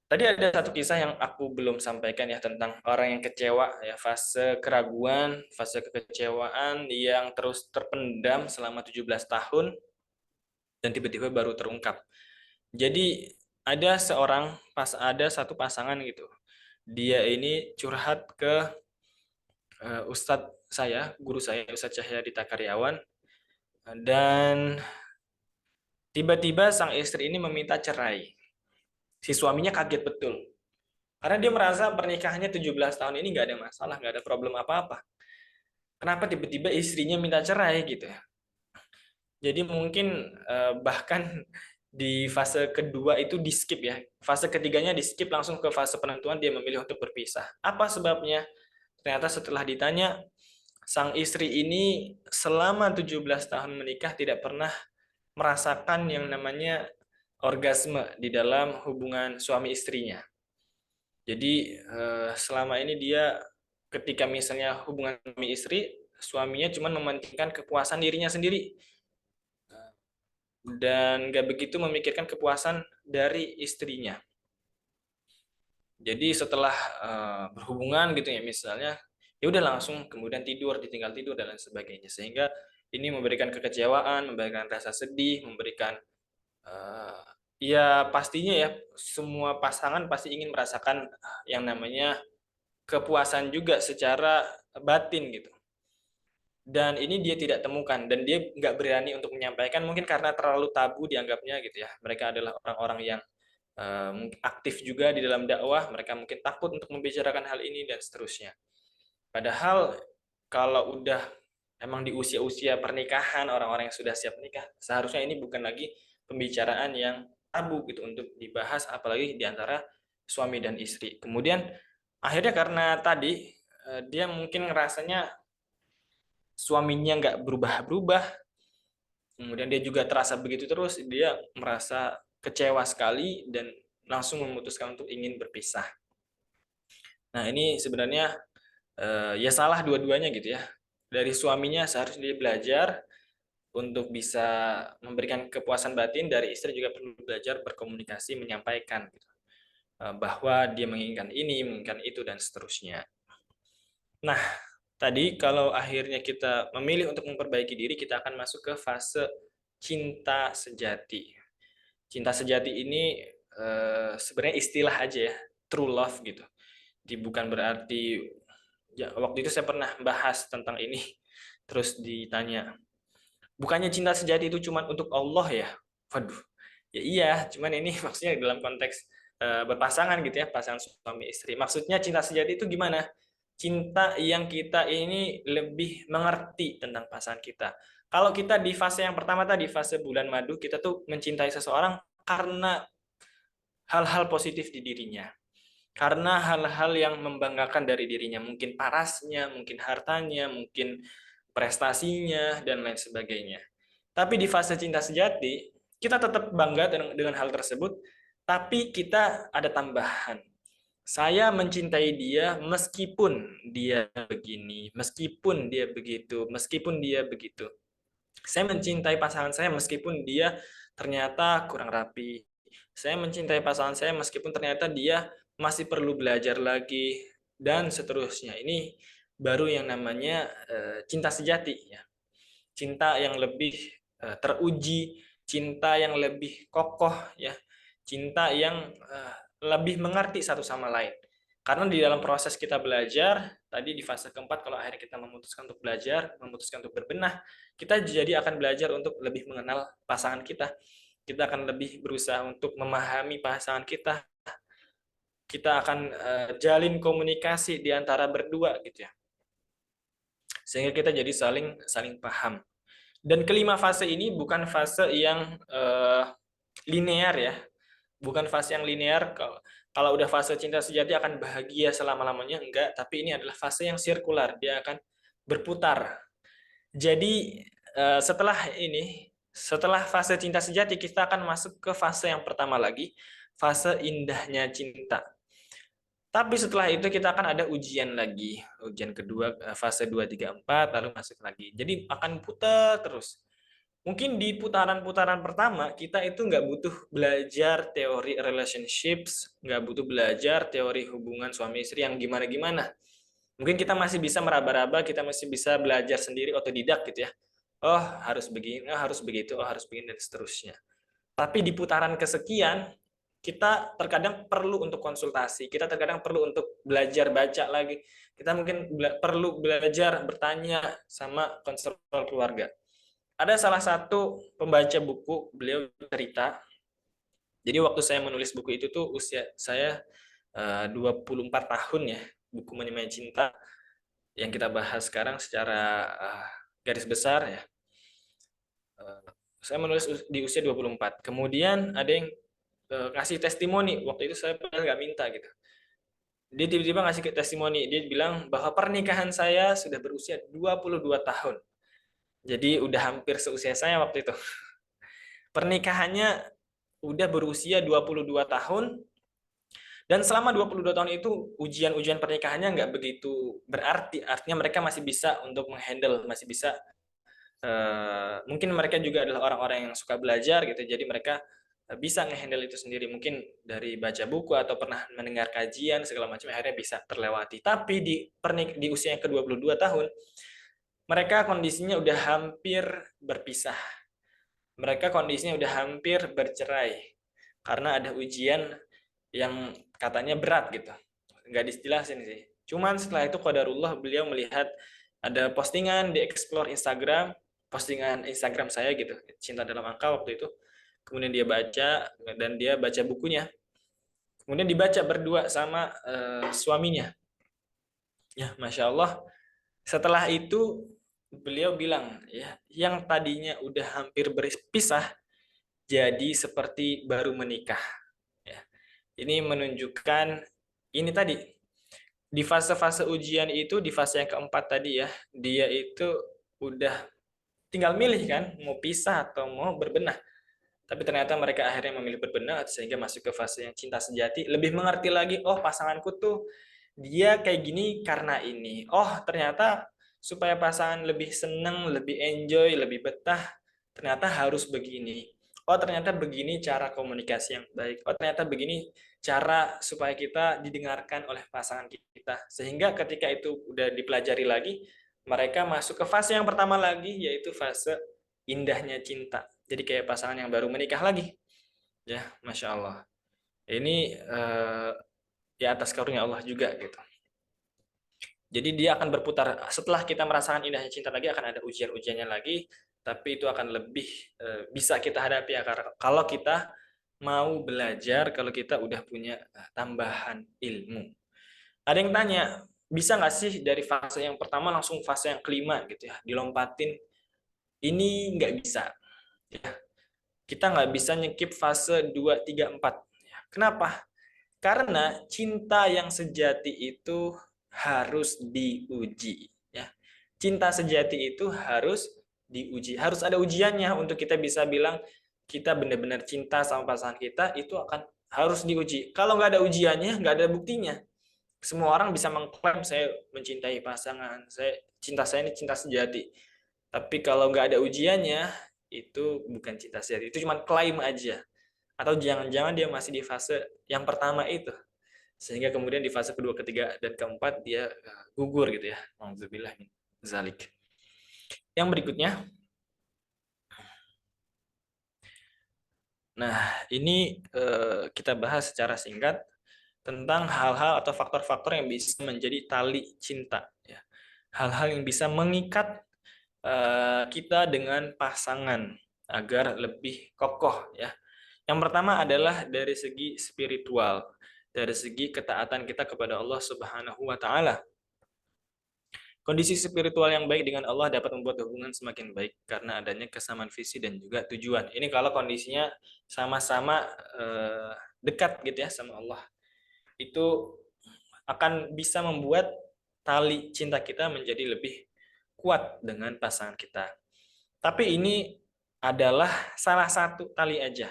Tadi ada satu kisah yang aku belum sampaikan ya, tentang orang yang kecewa ya, fase keraguan, fase kekecewaan yang terus terpendam selama 17 tahun dan tiba-tiba baru terungkap. Jadi ada satu pasangan gitu. Dia ini curhat ke Ustadz saya, guru saya, Ustadz Cahyadi Takaryawan, dan tiba-tiba sang istri ini meminta cerai. Si suaminya kaget betul. Karena dia merasa pernikahannya 17 tahun ini nggak ada masalah, nggak ada problem apa-apa. Kenapa tiba-tiba istrinya minta cerai gitu ya? Jadi mungkin bahkan di fase kedua itu di skip ya. Fase ketiganya di skip langsung ke fase penentuan, dia memilih untuk berpisah. Apa sebabnya? Ternyata setelah ditanya, sang istri ini selama 17 tahun menikah tidak pernah merasakan yang namanya orgasme di dalam hubungan suami istrinya. Jadi selama ini dia ketika misalnya hubungan suami istri, suaminya cuma mementingkan kepuasan dirinya sendiri dan nggak begitu memikirkan kepuasan dari istrinya. Jadi setelah berhubungan gitu ya misalnya, ya udah langsung kemudian tidur, ditinggal tidur dan lain sebagainya. Sehingga ini memberikan kekecewaan, memberikan rasa sedih, memberikan ya pastinya ya semua pasangan pasti ingin merasakan yang namanya kepuasan juga secara batin gitu. Dan ini dia tidak temukan dan dia nggak berani untuk menyampaikan, mungkin karena terlalu tabu dianggapnya gitu ya. Mereka adalah orang-orang yang aktif juga di dalam dakwah, mereka mungkin takut untuk membicarakan hal ini dan seterusnya. Padahal kalau udah emang di usia-usia pernikahan, orang-orang yang sudah siap nikah, seharusnya ini bukan lagi pembicaraan yang tabu gitu untuk dibahas, apalagi di antara suami dan istri. Kemudian akhirnya karena tadi dia mungkin ngerasanya suaminya nggak berubah-berubah, kemudian dia juga terasa begitu terus, dia merasa kecewa sekali dan langsung memutuskan untuk ingin berpisah. Nah, ini sebenarnya ya salah dua-duanya gitu ya. Dari suaminya seharusnya dia belajar untuk bisa memberikan kepuasan batin, dari istri juga perlu belajar berkomunikasi, menyampaikan gitu, bahwa dia menginginkan ini, menginginkan itu, dan seterusnya. Nah, tadi kalau akhirnya kita memilih untuk memperbaiki diri, kita akan masuk ke fase cinta sejati. Cinta sejati ini sebenarnya istilah aja ya, true love gitu. Bukan berarti, ya, waktu itu saya pernah bahas tentang ini, terus ditanya, bukannya cinta sejati itu cuma untuk Allah ya? Waduh, ya iya, cuman ini maksudnya dalam konteks berpasangan gitu ya, pasangan suami istri. Maksudnya cinta sejati itu gimana? Cinta yang kita ini lebih mengerti tentang pasangan kita. Kalau kita di fase yang pertama tadi, fase bulan madu, kita tuh mencintai seseorang karena hal-hal positif di dirinya. Karena hal-hal yang membanggakan dari dirinya, mungkin parasnya, mungkin hartanya, mungkin prestasinya, dan lain sebagainya. Tapi di fase cinta sejati, kita tetap bangga dengan hal tersebut, tapi kita ada tambahan. Saya mencintai dia meskipun dia begini, meskipun dia begitu, meskipun dia begitu. Saya mencintai pasangan saya meskipun dia ternyata kurang rapi. Saya mencintai pasangan saya meskipun ternyata dia masih perlu belajar lagi, dan seterusnya. Ini baru yang namanya cinta sejati ya. Cinta yang lebih teruji, cinta yang lebih kokoh ya. Cinta yang lebih mengerti satu sama lain. Karena di dalam proses kita belajar, tadi di fase keempat, kalau akhirnya kita memutuskan untuk belajar, memutuskan untuk berbenah, kita jadi akan belajar untuk lebih mengenal pasangan kita. Kita akan lebih berusaha untuk memahami pasangan kita. Kita akan jalin komunikasi di antara berdua gitu ya. Sehingga kita jadi saling paham. Dan kelima fase ini bukan fase yang linear ya. Bukan fase yang linear. Kalau udah fase cinta sejati akan bahagia selama-lamanya, enggak. Tapi ini adalah fase yang sirkular. Dia akan berputar. Jadi setelah fase cinta sejati, kita akan masuk ke fase yang pertama lagi, fase indahnya cinta. Tapi setelah itu kita akan ada ujian lagi, ujian kedua, fase 2, 3, 4, lalu masuk lagi. Jadi akan putar terus. Mungkin di putaran-putaran pertama, kita itu nggak butuh belajar teori relationships, nggak butuh belajar teori hubungan suami istri yang gimana-gimana. Mungkin kita masih bisa meraba-raba, kita masih bisa belajar sendiri, otodidak gitu ya. Oh, harus begini, oh, harus begitu, oh, harus begini, dan seterusnya. Tapi di putaran kesekian, kita terkadang perlu untuk konsultasi, kita terkadang perlu untuk belajar baca lagi, kita mungkin perlu belajar bertanya sama konselor keluarga. Ada salah satu pembaca buku, beliau cerita, jadi waktu saya menulis buku itu tuh usia saya 24 tahun ya, buku Menyemai Cinta yang kita bahas sekarang secara garis besar ya. Saya menulis di usia 24. Kemudian ada yang ngasih testimoni, waktu itu saya padahal nggak minta gitu. Dia tiba-tiba ngasih testimoni, dia bilang bahwa pernikahan saya sudah berusia 22 tahun. Jadi udah hampir seusia saya waktu itu. Pernikahannya udah berusia 22 tahun, dan selama 22 tahun itu ujian-ujian pernikahannya nggak begitu berarti, artinya mereka masih bisa untuk menghandle, masih bisa, mungkin mereka juga adalah orang-orang yang suka belajar gitu, jadi mereka bisa ngehandle itu sendiri, mungkin dari baca buku atau pernah mendengar kajian segala macam, akhirnya bisa terlewati. Tapi di usia yang ke-22 tahun, mereka kondisinya udah hampir berpisah. Mereka kondisinya udah hampir bercerai karena ada ujian yang katanya berat gitu. Nggak dijelasin sih. Cuman setelah itu qadarullah, beliau melihat ada postingan di explore Instagram, postingan Instagram saya gitu, Cinta Dalam Angka waktu itu. Kemudian dia baca, dan dia baca bukunya. Kemudian dibaca berdua sama suaminya. Ya, Masya Allah. Setelah itu beliau bilang, ya, yang tadinya udah hampir berpisah jadi seperti baru menikah. Ya. Ini menunjukkan ini tadi di fase-fase ujian itu, di fase yang keempat tadi ya, dia itu udah tinggal milih kan mau pisah atau mau berbenah. Tapi ternyata mereka akhirnya memilih berbenah sehingga masuk ke fase yang cinta sejati, lebih mengerti lagi, oh pasanganku tuh dia kayak gini karena ini. Oh, ternyata supaya pasangan lebih seneng, lebih enjoy, lebih betah, ternyata harus begini. Oh, ternyata begini cara komunikasi yang baik. Oh, ternyata begini cara supaya kita didengarkan oleh pasangan kita. Sehingga ketika itu udah dipelajari lagi, mereka masuk ke fase yang pertama lagi, yaitu fase indahnya cinta. Jadi kayak pasangan yang baru menikah lagi. Ya, Masya Allah. Ini di atas karunia Allah juga gitu. Jadi dia akan berputar setelah kita merasakan indahnya cinta lagi, akan ada ujian-ujiannya lagi, tapi itu akan lebih bisa kita hadapi ya kalau kita mau belajar, kalau kita udah punya tambahan ilmu. Ada yang tanya, bisa nggak sih dari fase yang pertama langsung fase yang kelima gitu ya, dilompatin? Ini nggak bisa. Ya. Kita nggak bisa nyekip fase 2, 3, 4. Kenapa? Karena cinta yang sejati itu harus diuji. Ya. Cinta sejati itu harus diuji. Harus ada ujiannya untuk kita bisa bilang kita benar-benar cinta sama pasangan kita, itu akan harus diuji. Kalau nggak ada ujiannya, nggak ada buktinya. Semua orang bisa mengklaim saya mencintai pasangan, cinta saya ini cinta sejati. Tapi kalau nggak ada ujiannya, itu bukan cinta sejati. Itu cuma klaim aja. Atau jangan-jangan dia masih di fase yang pertama itu. Sehingga kemudian di fase kedua, ketiga, dan keempat dia gugur gitu ya. Alhamdulillah min zalik. Yang berikutnya. Nah, ini kita bahas secara singkat tentang hal-hal atau faktor-faktor yang bisa menjadi tali cinta. Ya. Hal-hal yang bisa mengikat kita dengan pasangan agar lebih kokoh ya. Yang pertama adalah dari segi spiritual, dari segi ketaatan kita kepada Allah Subhanahu wa taala. Kondisi spiritual yang baik dengan Allah dapat membuat hubungan semakin baik karena adanya kesamaan visi dan juga tujuan. Ini kalau kondisinya sama-sama dekat gitu ya sama Allah. Itu akan bisa membuat tali cinta kita menjadi lebih kuat dengan pasangan kita. Tapi ini adalah salah satu tali aja.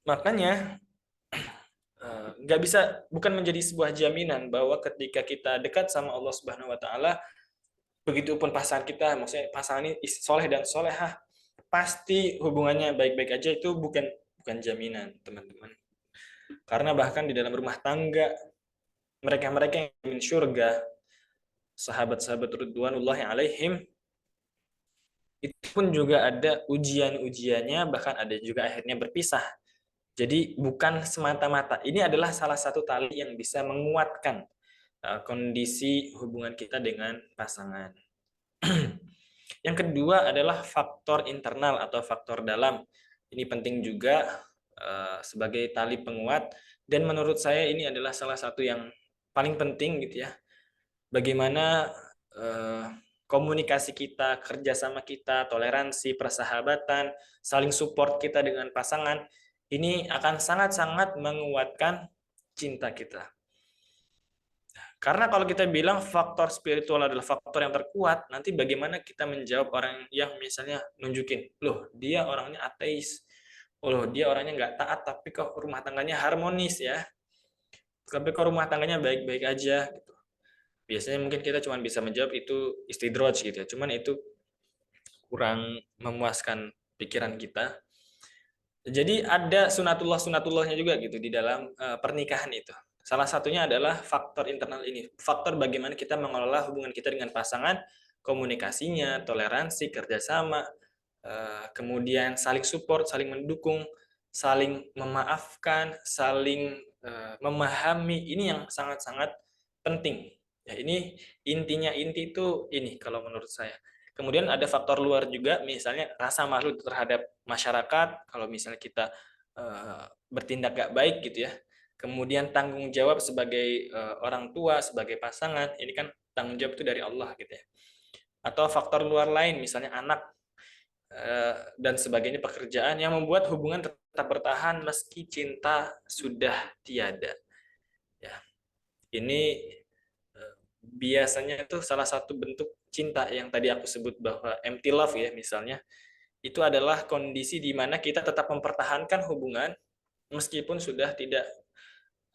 Makanya nggak bisa, bukan menjadi sebuah jaminan bahwa ketika kita dekat sama Allah Subhanahu Wa Taala, begitupun pasangan kita, maksudnya pasangan ini soleh dan solehah, pasti hubungannya baik-baik aja, itu bukan jaminan teman-teman. Karena bahkan di dalam rumah tangga mereka-mereka yang ingin surga, sahabat-sahabat Ridwanullahi alaihim, itu pun juga ada ujian-ujiannya, bahkan ada juga akhirnya berpisah. Jadi bukan semata-mata, ini adalah salah satu tali yang bisa menguatkan kondisi hubungan kita dengan pasangan. Yang kedua adalah faktor internal atau faktor dalam. Ini penting juga sebagai tali penguat, dan menurut saya ini adalah salah satu yang paling penting gitu ya. Bagaimana komunikasi kita, kerjasama kita, toleransi, persahabatan, saling support kita dengan pasangan, ini akan sangat-sangat menguatkan cinta kita. Karena kalau kita bilang faktor spiritual adalah faktor yang terkuat, nanti bagaimana kita menjawab orang yang misalnya nunjukin, loh dia orangnya ateis, loh dia orangnya nggak taat, tapi kok rumah tangganya harmonis ya, tapi kok rumah tangganya baik-baik aja gitu. Biasanya mungkin kita cuma bisa menjawab itu istidroj gitu ya, cuman itu kurang memuaskan pikiran kita. Jadi ada sunatullahnya juga gitu di dalam pernikahan itu. Salah satunya adalah faktor internal ini, faktor bagaimana kita mengelola hubungan kita dengan pasangan, komunikasinya, toleransi, kerjasama, kemudian saling support, saling mendukung, saling memaafkan, saling memahami. Ini yang sangat-sangat penting. Ya, ini inti itu ini kalau menurut saya. Kemudian ada faktor luar juga, misalnya rasa malu terhadap masyarakat. Kalau misalnya kita bertindak gak baik gitu ya, Kemudian tanggung jawab sebagai orang tua, sebagai pasangan, ini kan tanggung jawab itu dari Allah gitu ya. Atau faktor luar lain, misalnya anak dan sebagainya, pekerjaan yang membuat hubungan tetap bertahan meski cinta sudah tiada. Ya, ini biasanya itu salah satu bentuk cinta yang tadi aku sebut bahwa empty love ya misalnya. Itu adalah kondisi di mana kita tetap mempertahankan hubungan meskipun sudah tidak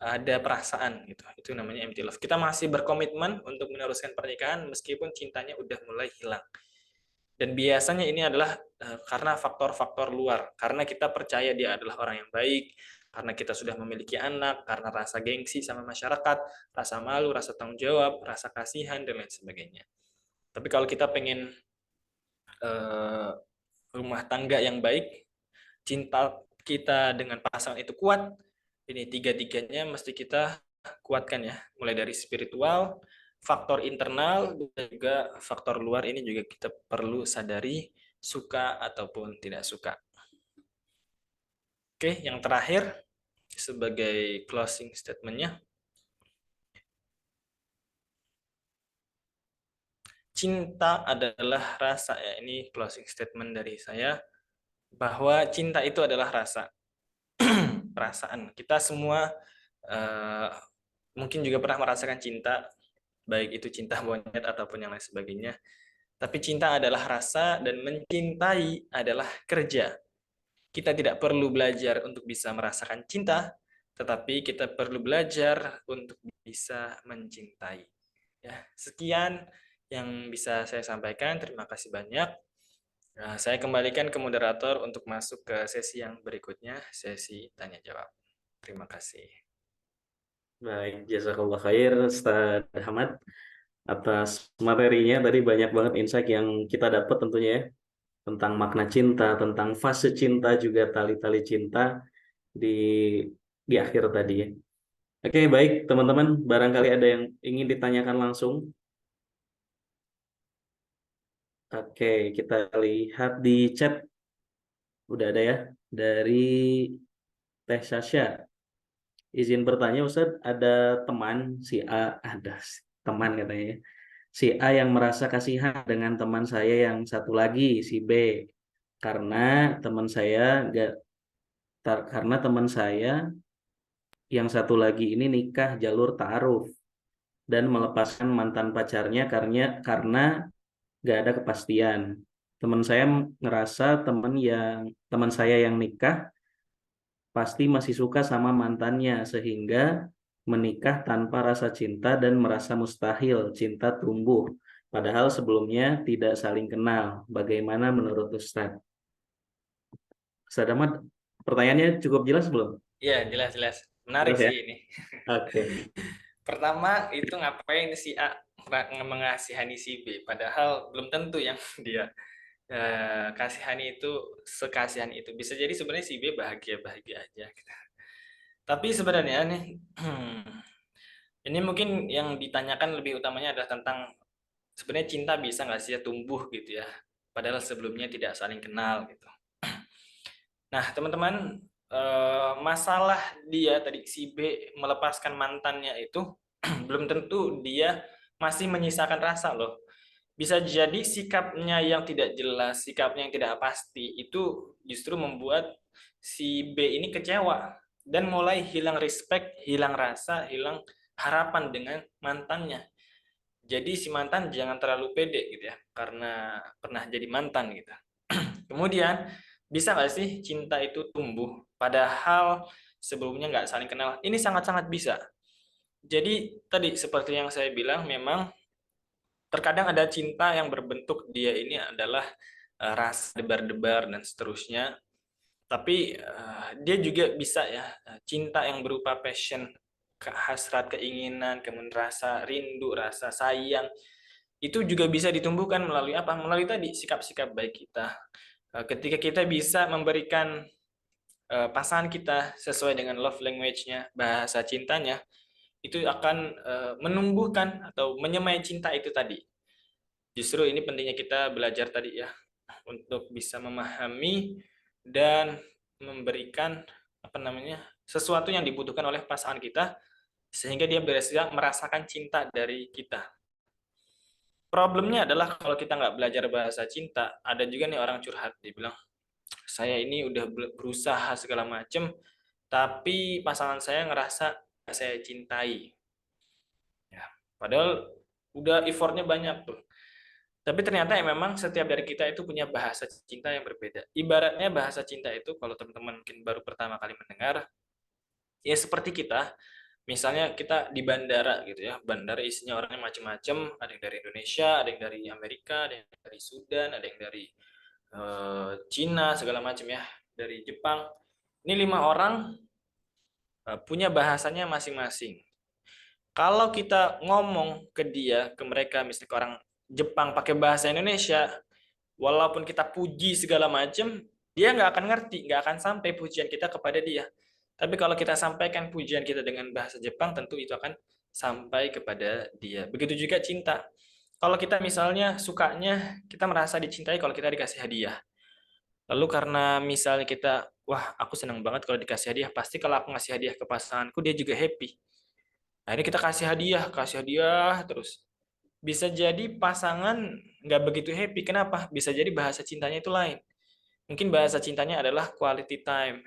ada perasaan gitu. Itu namanya empty love. Kita masih berkomitmen untuk meneruskan pernikahan meskipun cintanya udah mulai hilang. Dan biasanya ini adalah karena faktor-faktor luar. Karena kita percaya dia adalah orang yang baik, karena kita sudah memiliki anak, karena rasa gengsi sama masyarakat, rasa malu, rasa tanggung jawab, rasa kasihan, dan lain sebagainya. Tapi kalau kita pengen rumah tangga yang baik, cinta kita dengan pasangan itu kuat, ini tiga-tiganya mesti kita kuatkan ya, mulai dari spiritual, faktor internal, dan juga faktor luar ini juga kita perlu sadari, suka ataupun tidak suka. Oke, yang terakhir sebagai closing statement-nya, cinta adalah rasa ya, ini closing statement dari saya, bahwa cinta itu adalah rasa. Perasaan. Kita semua mungkin juga pernah merasakan cinta, baik itu cinta monyet ataupun yang lain sebagainya. Tapi cinta adalah rasa dan mencintai adalah kerja. Kita tidak perlu belajar untuk bisa merasakan cinta, tetapi kita perlu belajar untuk bisa mencintai. Ya, sekian yang bisa saya sampaikan. Terima kasih banyak. Nah, saya kembalikan ke moderator untuk masuk ke sesi yang berikutnya, sesi tanya jawab. Terima kasih. Baik, jazakallah khair Ustaz Ahmad atas materinya. Tadi banyak banget insight yang kita dapat tentunya ya, tentang makna cinta, tentang fase cinta, juga tali-tali cinta di akhir tadi ya. Oke, baik teman-teman, barangkali ada yang ingin ditanyakan langsung. Oke, kita lihat di chat. Udah ada ya, dari Teh Sasha. Izin bertanya Ustadz, ada teman si A, ada teman katanya ya. Si A yang merasa kasihan dengan teman saya yang satu lagi, si B. Karena teman saya karena teman saya yang satu lagi ini nikah jalur ta'aruf dan melepaskan mantan pacarnya karena gak ada kepastian. Teman saya ngerasa teman saya yang nikah pasti masih suka sama mantannya sehingga menikah tanpa rasa cinta dan merasa mustahil cinta tumbuh. Padahal sebelumnya tidak saling kenal. Bagaimana menurut Ustadz? Ustadz Ahmad, pertanyaannya cukup jelas belum? Iya, jelas-jelas. Menarik Jelas ya? sih ini. Oke. Pertama, itu ngapain si A mengasihani si B, padahal belum tentu yang dia kasihani itu sekasihan itu. Bisa jadi sebenarnya si B bahagia-bahagia aja gitu. Tapi sebenarnya nih ini mungkin yang ditanyakan lebih utamanya adalah tentang sebenarnya cinta bisa nggak sih ya tumbuh gitu ya, padahal sebelumnya tidak saling kenal gitu. Nah, teman-teman, masalah dia tadi si B melepaskan mantannya itu belum tentu dia masih menyisakan rasa loh. Bisa jadi sikapnya yang tidak jelas, sikapnya yang tidak pasti itu justru membuat si B ini kecewa dan mulai hilang respect, hilang rasa, hilang harapan dengan mantannya. Jadi si mantan jangan terlalu pede gitu ya, karena pernah jadi mantan gitu. Kemudian, bisa nggak sih cinta itu tumbuh padahal sebelumnya nggak saling kenal? Ini sangat-sangat bisa. Jadi tadi seperti yang saya bilang, memang terkadang ada cinta yang berbentuk dia ini adalah rasa debar-debar dan seterusnya. Tapi dia juga bisa ya cinta yang berupa passion, hasrat, keinginan, kemudian rasa rindu, rasa sayang. Itu juga bisa ditumbuhkan melalui apa? Melalui tadi sikap-sikap baik kita. Ketika kita bisa memberikan pasangan kita sesuai dengan love language-nya, bahasa cintanya, itu akan menumbuhkan atau menyemai cinta itu tadi. Justru ini pentingnya kita belajar tadi ya, untuk bisa memahami dan memberikan apa namanya sesuatu yang dibutuhkan oleh pasangan kita, sehingga dia bisa merasakan cinta dari kita. Problemnya adalah kalau kita nggak belajar bahasa cinta, ada juga nih orang curhat, dia bilang, saya ini udah berusaha segala macem, tapi pasangan saya ngerasa nggak saya cintai. Ya, padahal udah effortnya banyak tuh. Tapi ternyata ya memang setiap dari kita itu punya bahasa cinta yang berbeda. Ibaratnya bahasa cinta itu kalau teman-teman mungkin baru pertama kali mendengar, ya seperti kita, misalnya kita di bandara gitu ya, bandara isinya orangnya macam-macam, ada yang dari Indonesia, ada yang dari Amerika, ada yang dari Sudan, ada yang dari Cina, segala macam ya, dari Jepang. Ini 5 orang punya bahasanya masing-masing. Kalau kita ngomong ke dia, ke mereka, misalnya ke orang Jepang pakai bahasa Indonesia, walaupun kita puji segala macam, dia nggak akan ngerti, nggak akan sampai pujian kita kepada dia. Tapi kalau kita sampaikan pujian kita dengan bahasa Jepang, tentu itu akan sampai kepada dia. Begitu juga cinta. Kalau kita misalnya sukanya, kita merasa dicintai kalau kita dikasih hadiah. Lalu karena misalnya kita, wah aku senang banget kalau dikasih hadiah, pasti kalau aku ngasih hadiah ke pasanganku, dia juga happy. Akhirnya kita kasih hadiah terus. Bisa jadi pasangan nggak begitu happy. Kenapa? Bisa jadi bahasa cintanya itu lain. Mungkin bahasa cintanya adalah quality time.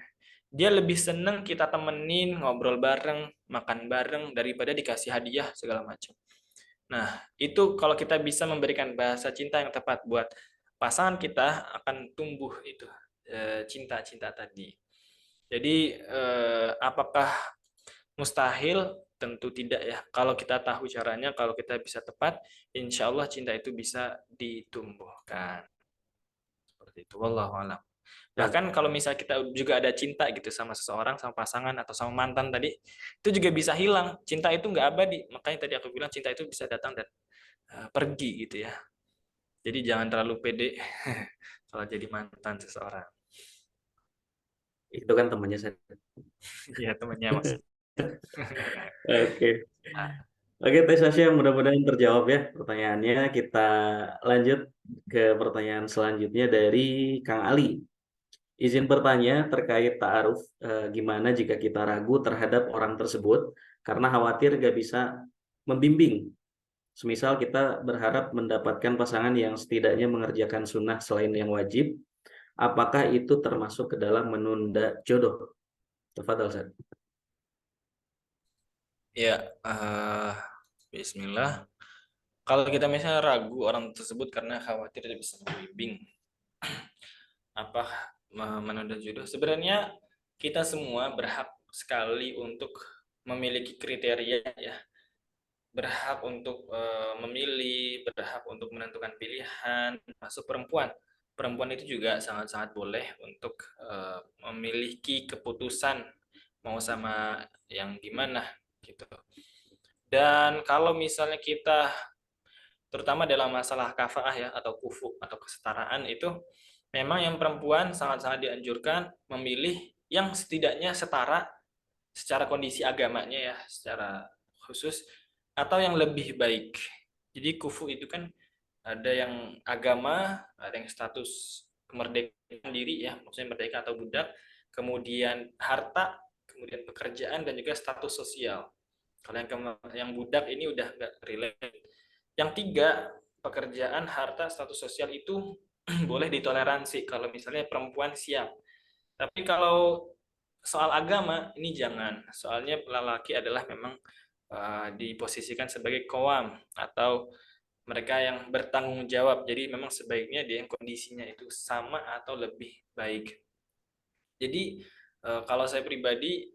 Dia lebih seneng kita temenin, ngobrol bareng, makan bareng, daripada dikasih hadiah segala macam. Nah, itu kalau kita bisa memberikan bahasa cinta yang tepat buat pasangan kita, akan tumbuh itu cinta-cinta tadi. Jadi, apakah mustahil? Tentu tidak ya. Kalau kita tahu caranya, kalau kita bisa tepat, insya Allah cinta itu bisa ditumbuhkan. Seperti itu. Wallahu a'lam. Bahkan kalau misalnya kita juga ada cinta gitu sama seseorang, sama pasangan atau sama mantan tadi, itu juga bisa hilang. Cinta itu nggak abadi. Makanya tadi aku bilang cinta itu bisa datang dan pergi gitu ya. Jadi jangan terlalu pede kalau jadi mantan seseorang. Itu kan temannya saya. Iya, temannya Mas. Oke. Nah, Oke, Teh Sasha, mudah-mudahan terjawab ya pertanyaannya. Kita lanjut ke pertanyaan selanjutnya dari Kang Ali. Izin bertanya terkait ta'aruf, gimana jika kita ragu terhadap orang tersebut karena khawatir gak bisa membimbing. Semisal kita berharap mendapatkan pasangan yang setidaknya mengerjakan sunnah selain yang wajib, apakah itu termasuk ke dalam menunda jodoh? Tafadhal, Ustaz. ya, Bismillah. Kalau kita misalnya ragu orang tersebut karena khawatir tidak bisa membimbing, apa menunda jodoh? Sebenarnya kita semua berhak sekali untuk memiliki kriteria ya, berhak untuk memilih, berhak untuk menentukan pilihan. Masuk perempuan, perempuan itu juga sangat-sangat boleh untuk memiliki keputusan mau sama yang gimana gitu. Dan kalau misalnya kita terutama dalam masalah kafaah ya atau kufu atau kesetaraan, itu memang yang perempuan sangat-sangat dianjurkan memilih yang setidaknya setara secara kondisi agamanya ya, secara khusus, atau yang lebih baik. Jadi kufu itu kan ada yang agama, ada yang status kemerdekaan diri ya, maksudnya merdeka atau budak, kemudian harta, kemudian pekerjaan, dan juga status sosial. Kalau yang budak ini udah nggak relate. Yang tiga, pekerjaan, harta, status sosial itu boleh ditoleransi kalau misalnya perempuan siap. Tapi kalau soal agama ini jangan. Soalnya lelaki adalah memang diposisikan sebagai qawam atau mereka yang bertanggung jawab. Jadi memang sebaiknya dia yang kondisinya itu sama atau lebih baik. Jadi kalau saya pribadi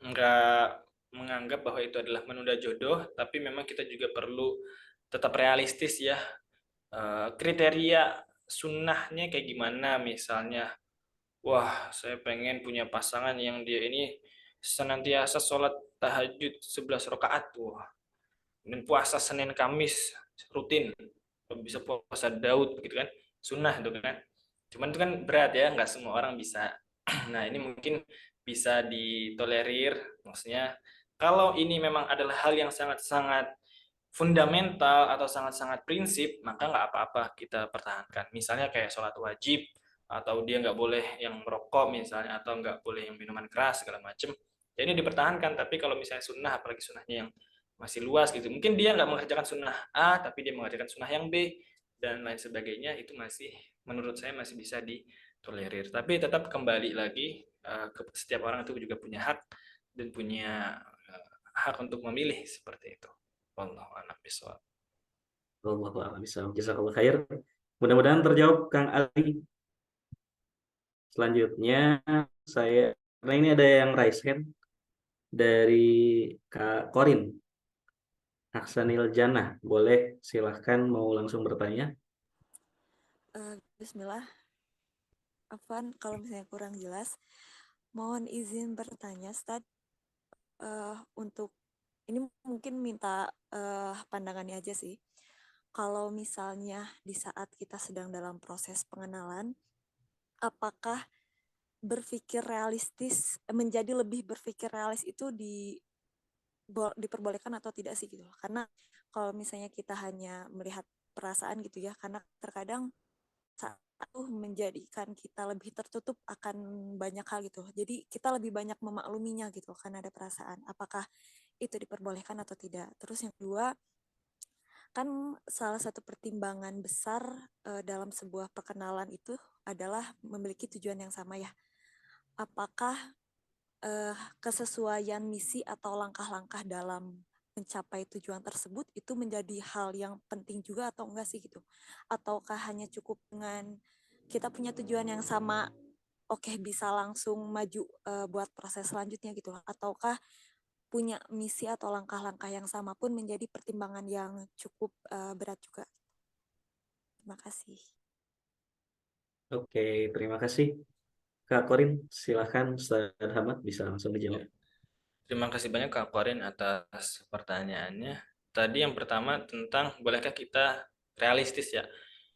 nggak menganggap bahwa itu adalah menunda jodoh, tapi memang kita juga perlu tetap realistis ya. Kriteria sunnahnya kayak gimana, misalnya, wah saya pengen punya pasangan yang dia ini senantiasa sholat tahajud 11 rakaat, wah, dan puasa Senin Kamis rutin, bisa puasa Daud gitu kan, sunnah itu kan. Cuman itu kan berat ya, nggak semua orang bisa. Nah ini mungkin bisa ditolerir, maksudnya kalau ini memang adalah hal yang sangat-sangat fundamental atau sangat-sangat prinsip, maka nggak apa-apa kita pertahankan. Misalnya kayak sholat wajib, atau dia nggak boleh yang merokok misalnya, atau nggak boleh yang minuman keras segala macam, Ya ini dipertahankan, tapi kalau misalnya sunnah, apalagi sunnahnya yang masih luas gitu, mungkin dia nggak mengerjakan sunnah A, tapi dia mengerjakan sunnah yang B, dan lain sebagainya, itu masih, menurut saya masih bisa ditolerir. Tapi tetap kembali lagi, setiap orang itu juga punya hak, dan punya hak untuk memilih, seperti itu. Wallahu a'lam bishawab. Wallahu a'lam bishawab. Jazakallahu khair. Mudah-mudahan terjawab Kang Ali. Selanjutnya saya, karena ini ada yang raise hand dari Kak Korin Aksanil Jannah. Boleh silahkan mau langsung bertanya. Bismillah, Afwan, kalau misalnya kurang jelas, mohon izin bertanya, Ustaz. Untuk ini mungkin minta pandangannya aja sih. Kalau misalnya di saat kita sedang dalam proses pengenalan, apakah berpikir realistis, menjadi lebih berpikir realis itu diperbolehkan atau tidak sih gitu? Karena kalau misalnya kita hanya melihat perasaan gitu ya, karena terkadang saat itu menjadikan kita lebih tertutup akan banyak hal gitu. Jadi kita lebih banyak memakluminya gitu karena ada perasaan. Apakah itu diperbolehkan atau tidak? Terus yang kedua, kan salah satu pertimbangan besar dalam sebuah perkenalan itu adalah memiliki tujuan yang sama ya. Apakah kesesuaian misi atau langkah-langkah dalam mencapai tujuan tersebut itu menjadi hal yang penting juga atau enggak sih gitu? Ataukah hanya cukup dengan kita punya tujuan yang sama, oke bisa langsung maju buat proses selanjutnya gitu? Ataukah punya misi atau langkah-langkah yang sama pun menjadi pertimbangan yang cukup berat juga? Terima kasih. Oke, terima kasih. Kak Korin, silahkan Ustaz Hamad bisa langsung dijawab. Terima kasih banyak Kak Korin atas pertanyaannya. Tadi yang pertama tentang bolehkah kita realistis ya?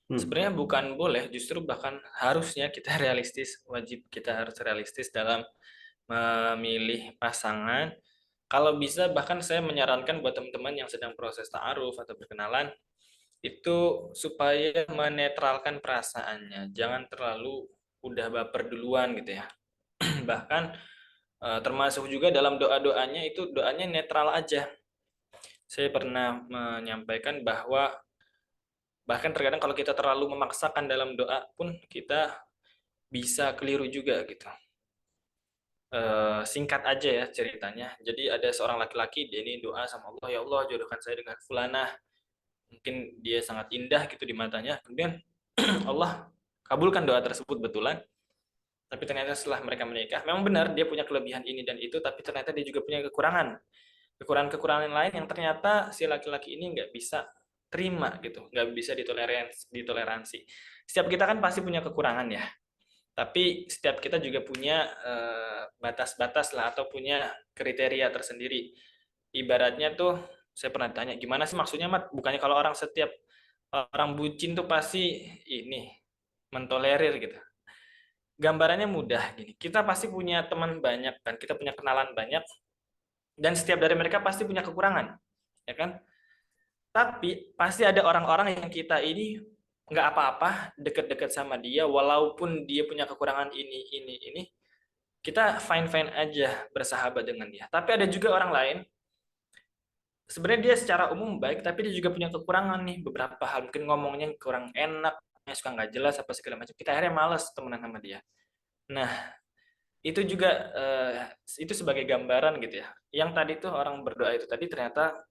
Sebenarnya bukan boleh, justru bahkan harusnya kita realistis, wajib kita harus realistis dalam memilih pasangan. Kalau bisa bahkan saya menyarankan buat teman-teman yang sedang proses ta'aruf atau berkenalan, itu supaya menetralkan perasaannya. Jangan terlalu udah baper duluan gitu ya. Bahkan termasuk juga dalam doa-doanya itu doanya netral aja. Saya pernah menyampaikan bahwa bahkan terkadang kalau kita terlalu memaksakan dalam doa pun kita bisa keliru juga gitu. Singkat aja ya ceritanya. Jadi ada seorang laki-laki, dia ini doa sama Allah, ya Allah jodohkan saya dengan fulanah. Mungkin dia sangat indah gitu di matanya. Kemudian Allah kabulkan doa tersebut betulan. Tapi ternyata setelah mereka menikah, memang benar dia punya kelebihan ini dan itu, tapi ternyata dia juga punya kekurangan. Kekurangan-kekurangan lain yang ternyata si laki-laki ini nggak bisa terima gitu, nggak bisa ditoleransi. Setiap kita kan pasti punya kekurangan ya, tapi setiap kita juga punya batas-batas lah atau punya kriteria tersendiri. Ibaratnya tuh saya pernah tanya, gimana sih maksudnya Mat? Bukannya kalau setiap orang bucin tuh pasti ini mentolerir gitu. Gambarannya mudah gini, kita pasti punya teman banyak kan, kita punya kenalan banyak, dan setiap dari mereka pasti punya kekurangan, ya kan? Tapi pasti ada orang-orang yang kita ini nggak apa-apa deket-deket sama dia, walaupun dia punya kekurangan ini, kita fine-fine aja bersahabat dengan dia. Tapi ada juga orang lain, sebenarnya dia secara umum baik, tapi dia juga punya kekurangan nih, beberapa hal, mungkin ngomongnya kurang enak, suka nggak jelas, apa segala macam. Kita akhirnya malas temenan sama dia. Nah, itu juga itu sebagai gambaran gitu ya. Yang tadi tuh orang berdoa itu tadi ternyata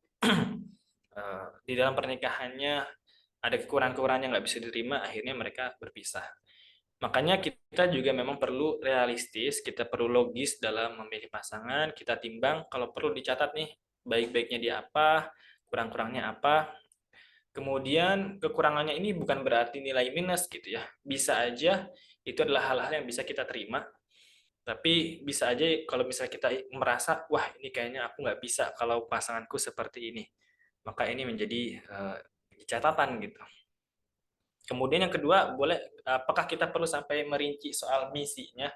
di dalam pernikahannya ada kekurangan-kekurangan yang nggak bisa diterima, akhirnya mereka berpisah. Makanya kita juga memang perlu realistis, kita perlu logis dalam memilih pasangan, kita timbang, kalau perlu dicatat nih, baik-baiknya di apa, kurang-kurangnya apa. Kemudian kekurangannya ini bukan berarti nilai minus gitu ya. Bisa aja itu adalah hal-hal yang bisa kita terima, tapi bisa aja kalau misalnya kita merasa, wah ini kayaknya aku nggak bisa kalau pasanganku seperti ini. Maka ini menjadi catatan gitu. Kemudian yang kedua, apakah kita perlu sampai merinci soal misinya?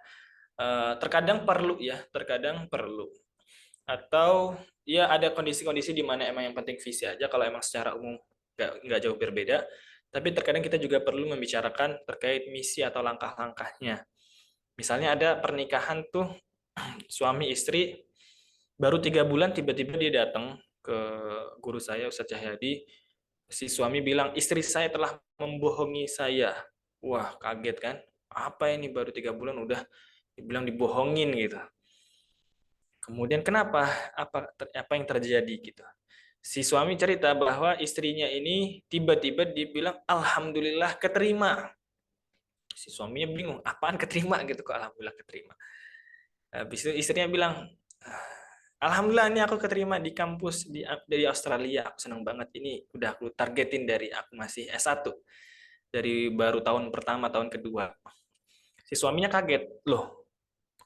Terkadang perlu ya, terkadang perlu. Atau ya ada kondisi-kondisi di mana emang yang penting visi aja, kalau emang secara umum nggak jauh berbeda. Tapi terkadang kita juga perlu membicarakan terkait misi atau langkah-langkahnya. Misalnya ada pernikahan tuh suami istri Baru 3 bulan tiba-tiba dia datang ke guru saya, Ustadz Cahyadi. Si suami bilang, istri saya telah membohongi saya. Wah, kaget kan? Apa ini baru 3 bulan udah dibilang dibohongin gitu. Kemudian kenapa? Apa yang terjadi gitu? Si suami cerita bahwa istrinya ini tiba-tiba dibilang, alhamdulillah keterima. Si suaminya bingung, apaan keterima gitu kok alhamdulillah keterima. Habis itu istrinya bilang, alhamdulillah ini aku keterima di kampus dari Australia. Aku senang banget, ini udah aku targetin dari aku masih S1. Dari baru tahun pertama, tahun kedua. Si suaminya kaget, loh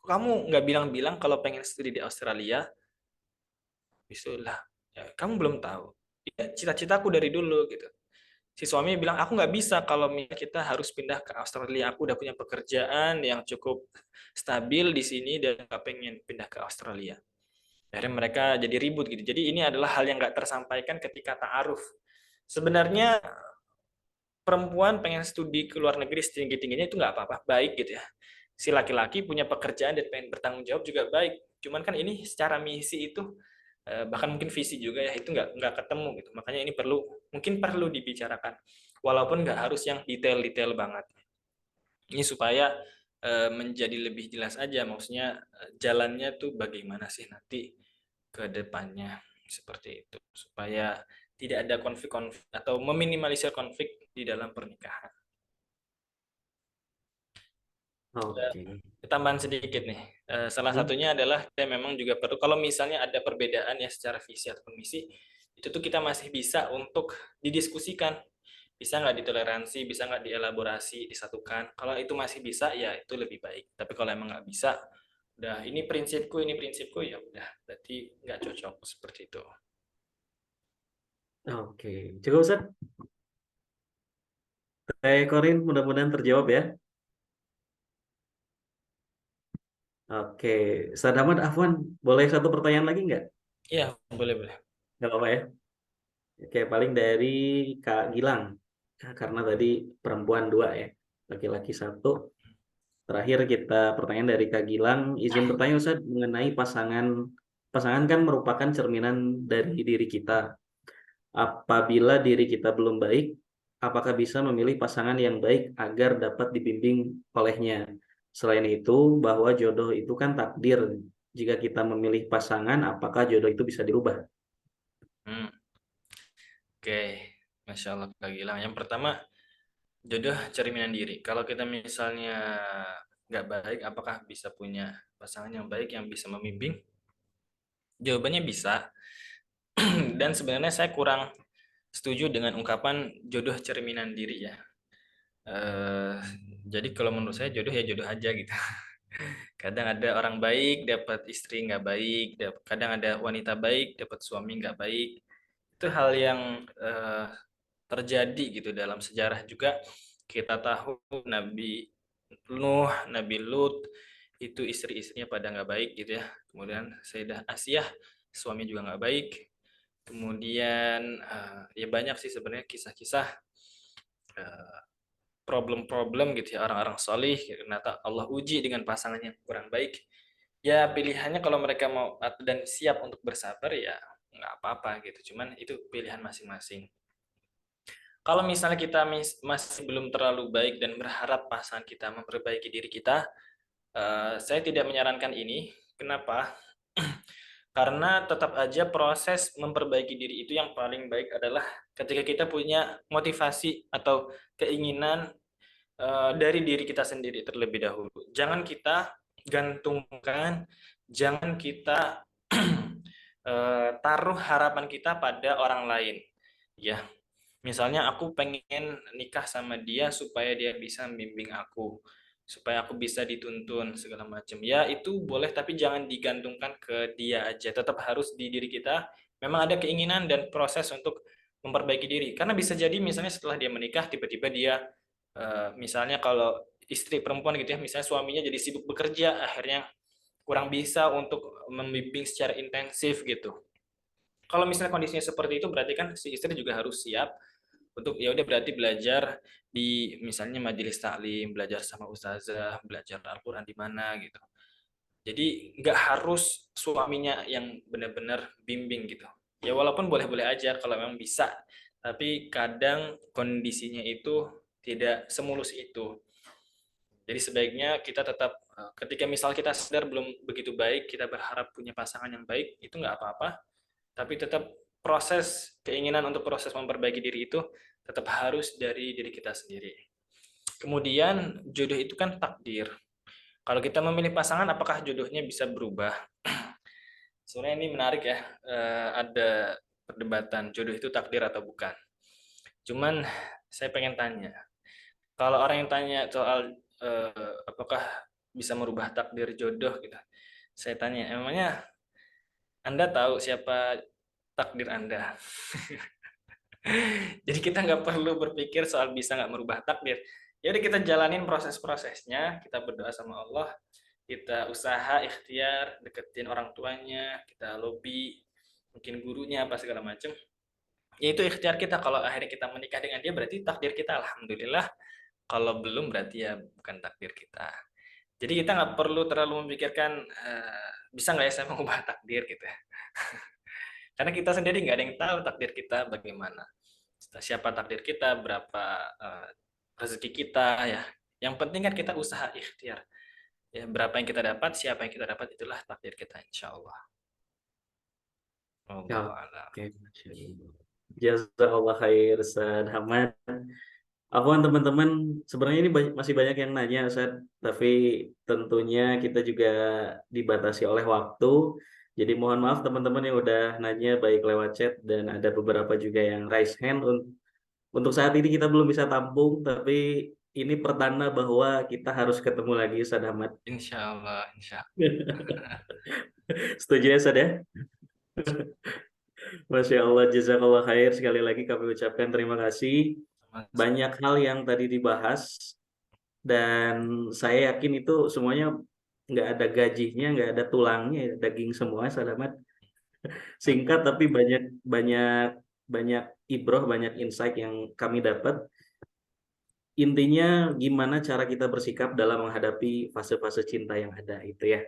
kamu nggak bilang-bilang kalau pengen studi di Australia? Bismillah, ya, kamu belum tahu. Ya, cita-citaku dari dulu gitu. Si suami bilang, aku nggak bisa kalau kita harus pindah ke Australia. Aku udah punya pekerjaan yang cukup stabil di sini dan nggak pengen pindah ke Australia. Akhirnya mereka jadi ribut gitu. Jadi ini adalah hal yang nggak tersampaikan ketika ta'aruf. Sebenarnya perempuan pengen studi ke luar negeri setinggi-tingginya itu nggak apa-apa, baik gitu ya. Si laki-laki punya pekerjaan dan pengen bertanggung jawab juga baik. Cuman kan ini secara misi itu bahkan mungkin visi juga ya itu nggak ketemu gitu. Makanya ini mungkin perlu dibicarakan. Walaupun nggak harus yang detail-detail banget. Ini supaya menjadi lebih jelas aja, maksudnya jalannya tuh bagaimana sih nanti ke depannya seperti itu supaya tidak ada konflik-konflik atau meminimalisir konflik di dalam pernikahan. Oke. Tambahan sedikit nih, salah satunya adalah kita memang juga perlu kalau misalnya ada perbedaan ya secara visi atau misi itu tuh kita masih bisa untuk didiskusikan, bisa nggak ditoleransi, bisa nggak dielaborasi, disatukan. Kalau itu masih bisa ya itu lebih baik. Tapi kalau emang nggak bisa, udah ini prinsipku ya udah berarti nggak cocok seperti itu. Oke, cukup Ustaz. Korin, mudah-mudahan terjawab ya. Oke, Ustaz Ahmad, Afwan, boleh satu pertanyaan lagi nggak? Iya, boleh boleh. Nggak apa-apa ya. Oke, paling dari Kak Gilang. Nah, karena tadi perempuan 2 ya, laki-laki 1. Terakhir kita pertanyaan dari Kak Gilang. Izin bertanya Ustaz mengenai pasangan. Pasangan kan merupakan cerminan dari diri kita. Apabila diri kita belum baik, apakah bisa memilih pasangan yang baik agar dapat dibimbing olehnya? Selain itu, bahwa jodoh itu kan takdir. Jika kita memilih pasangan, apakah jodoh itu bisa dirubah? Hmm, oke, Masya Allah Kak Gilang. Yang pertama, jodoh cerminan diri. Kalau kita misalnya nggak baik, apakah bisa punya pasangan yang baik yang bisa membimbing? Jawabannya bisa. Dan sebenarnya saya kurang setuju dengan ungkapan jodoh cerminan diri ya. Eh, jadi kalau menurut saya jodoh ya jodoh aja gitu. Kadang ada orang baik dapat istri nggak baik, kadang ada wanita baik dapat suami nggak baik. Itu hal yang terjadi gitu dalam sejarah juga. Kita tahu Nabi Nuh, Nabi Lut itu istri-istrinya pada nggak baik gitu ya. Kemudian Sayyidah Asiyah suami juga nggak baik. Kemudian ya banyak sih sebenarnya kisah-kisah eh, problem-problem gitu ya orang-orang solih ternyata Allah uji dengan pasangan yang kurang baik. Ya pilihannya kalau mereka mau dan siap untuk bersabar ya nggak apa-apa gitu. Cuman itu pilihan masing-masing. Kalau misalnya kita masih belum terlalu baik dan berharap pasangan kita memperbaiki diri kita, saya tidak menyarankan ini. Kenapa? Karena tetap aja proses memperbaiki diri itu yang paling baik adalah ketika kita punya motivasi atau keinginan dari diri kita sendiri terlebih dahulu. Jangan kita gantungkan, jangan kita taruh harapan kita pada orang lain. Ya, misalnya aku pengen nikah sama dia supaya dia bisa membimbing aku, supaya aku bisa dituntun segala macam. Ya itu boleh tapi jangan digantungkan ke dia aja. Tetap harus di diri kita memang ada keinginan dan proses untuk memperbaiki diri. Karena bisa jadi misalnya setelah dia menikah tiba-tiba dia misalnya kalau istri perempuan gitu ya, misalnya suaminya jadi sibuk bekerja, akhirnya kurang bisa untuk membimbing secara intensif gitu. Kalau misalnya kondisinya seperti itu berarti kan si istri juga harus siap untuk ya udah berarti belajar di misalnya majelis taklim, belajar sama ustazah, belajar Al-Qur'an di mana gitu. Jadi nggak harus suaminya yang benar-benar bimbing gitu. Ya walaupun boleh-boleh aja kalau memang bisa, tapi kadang kondisinya itu tidak semulus itu. Jadi sebaiknya kita tetap ketika misal kita sadar belum begitu baik, kita berharap punya pasangan yang baik, itu nggak apa-apa, tapi tetap proses keinginan untuk proses memperbaiki diri itu tetap harus dari diri kita sendiri. Kemudian jodoh itu kan takdir. Kalau kita memilih pasangan, apakah jodohnya bisa berubah? Sebenarnya ini menarik ya, ada perdebatan jodoh itu takdir atau bukan. Cuman saya pengen tanya, kalau orang yang tanya soal apakah bisa merubah takdir jodoh gitu, saya tanya, emangnya Anda tahu siapa takdir Anda? Jadi kita nggak perlu berpikir soal bisa nggak merubah takdir. Jadi kita jalanin proses-prosesnya, kita berdoa sama Allah, kita usaha ikhtiar deketin orang tuanya, kita lobby mungkin gurunya apa segala macam, ya itu ikhtiar kita. Kalau akhirnya kita menikah dengan dia berarti takdir kita, alhamdulillah. Kalau belum berarti ya bukan takdir kita. Jadi kita nggak perlu terlalu memikirkan bisa nggak ya saya mengubah takdir gitu ya. Karena kita sendiri nggak ada yang tahu takdir kita bagaimana, siapa takdir kita, berapa rezeki kita ya. Yang penting kan kita usaha ikhtiar. Ya, berapa yang kita dapat, siapa yang kita dapat, itulah takdir kita insya Allah. Ya, Allah alam. oke, Masya Allah. Jazakallah khair, Ustaz Hamad. Afwan teman-teman, sebenarnya ini masih banyak yang nanya, Ustaz, tapi tentunya kita juga dibatasi oleh waktu. Jadi mohon maaf teman-teman yang udah nanya baik lewat chat dan ada beberapa juga yang raise hand. Untuk saat ini kita belum bisa tampung, tapi ini pertanda bahwa kita harus ketemu lagi, Ustaz Hamad. Insya Allah, insya Setuju ya, Ustaz ya? Masya Allah, jazakallah khair. Sekali lagi kami ucapkan terima kasih. Allah. Banyak hal yang tadi dibahas dan saya yakin itu semuanya nggak ada gajinya, nggak ada tulangnya, daging semua, selamat. Singkat tapi banyak banyak banyak ibroh, banyak insight yang kami dapat. Intinya gimana cara kita bersikap dalam menghadapi fase-fase cinta yang ada itu ya.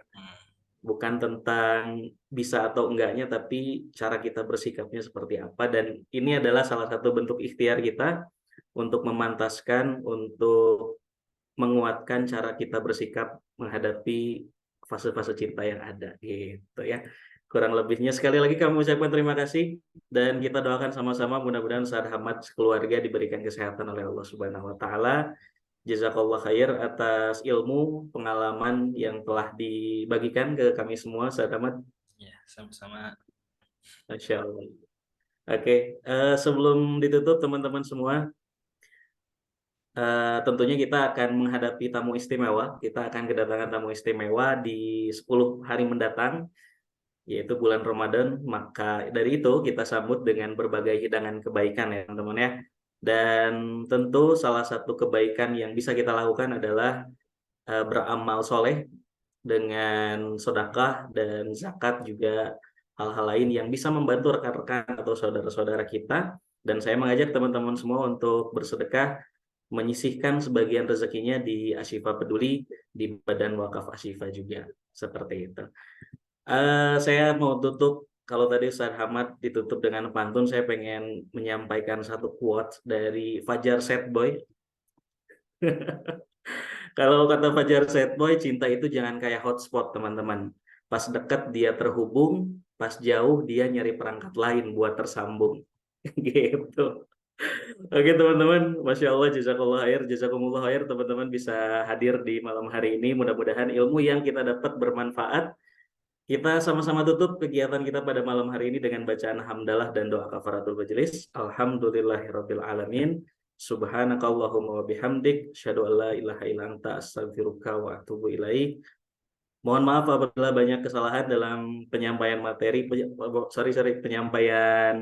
Bukan tentang bisa atau enggaknya, tapi cara kita bersikapnya seperti apa. Dan ini adalah salah satu bentuk ikhtiar kita untuk memantaskan, untuk menguatkan cara kita bersikap menghadapi fase-fase cinta yang ada gitu ya. Kurang lebihnya sekali lagi kami ucapkan terima kasih dan kita doakan sama-sama mudah-mudahan Ustaz Hamad sekeluarga diberikan kesehatan oleh Allah Subhanahu wa taala. Jazakallah khair atas ilmu pengalaman yang telah dibagikan ke kami semua, Ustaz Hamad. Ya, sama-sama. Masya Allah. Oke, sebelum ditutup teman-teman semua, tentunya kita akan menghadapi tamu istimewa. Kita akan kedatangan tamu istimewa di 10 hari mendatang, yaitu bulan Ramadan. Maka dari itu kita sambut dengan berbagai hidangan kebaikan ya teman-teman ya. Dan tentu salah satu kebaikan yang bisa kita lakukan adalah beramal soleh dengan sedekah dan zakat, juga hal-hal lain yang bisa membantu rekan-rekan atau saudara-saudara kita. Dan saya mengajak teman-teman semua untuk bersedekah, menyisihkan sebagian rezekinya di Ashifa Peduli, di Badan Wakaf Ashifa juga seperti itu. Saya mau tutup, kalau tadi Ustaz Hamad ditutup dengan pantun, saya pengen menyampaikan satu quote dari Fajar Setboy. Kalau kata Fajar Setboy, cinta itu jangan kayak hotspot teman-teman. Pas dekat dia terhubung, pas jauh dia nyari perangkat lain buat tersambung. Gitu. Oke teman-teman, Masya Allah, jazakallah khair, jazakumullah khair, teman-teman bisa hadir di malam hari ini. Mudah-mudahan ilmu yang kita dapat bermanfaat. Kita sama-sama tutup kegiatan kita pada malam hari ini dengan bacaan hamdalah dan doa kafaratul majelis. Alhamdulillahirabbil alamin. Subhanakallahumma wa bihamdik, asyhadu an la ilaha illa anta, astaghfiruka wa atubu ilaik. Mohon maaf apabila banyak kesalahan dalam penyampaian materi, penyampaian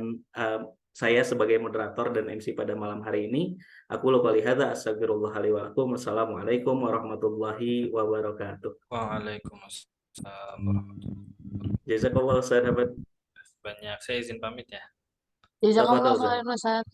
saya sebagai moderator dan MC pada malam hari ini. Aku lupa lihat, astagfirullah li wa lakum. Wassalamualaikum warahmatullahi wabarakatuh. Waalaikumsalam warahmatullahi wabarakatuh. Jazakallah sahabat. Banyak, saya izin pamit ya. Jazakallah Tafadhol, khairan Ustaz.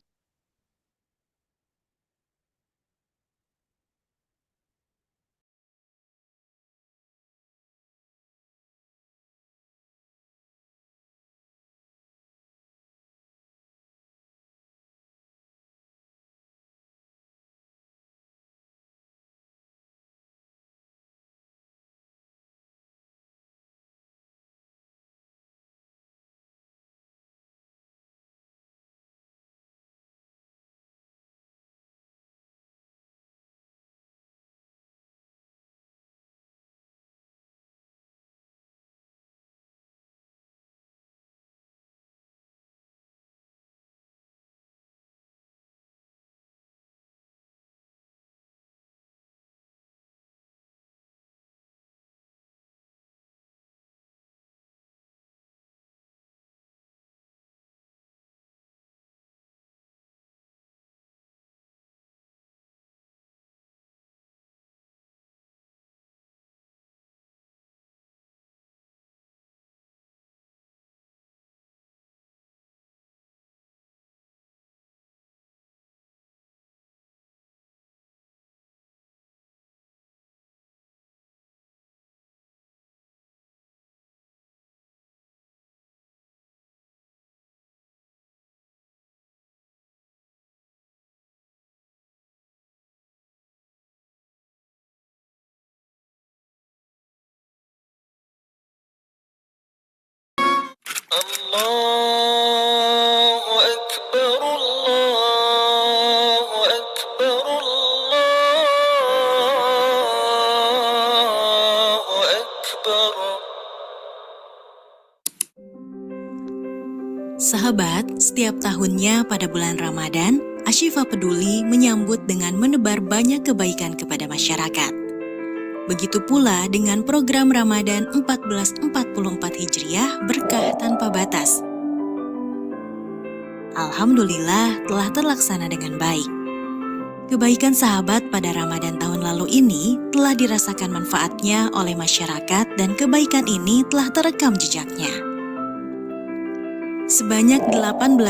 Allahu Akbar, Allahu Akbar, Allahu Akbar. Sahabat, setiap tahunnya pada bulan Ramadan, Ashifa Peduli menyambut dengan menebar banyak kebaikan kepada masyarakat. Begitu pula dengan program Ramadan 1444 Hijriah Berkah Tanpa Batas. Alhamdulillah telah terlaksana dengan baik. Kebaikan sahabat pada Ramadan tahun lalu ini telah dirasakan manfaatnya oleh masyarakat dan kebaikan ini telah terekam jejaknya. Sebanyak 18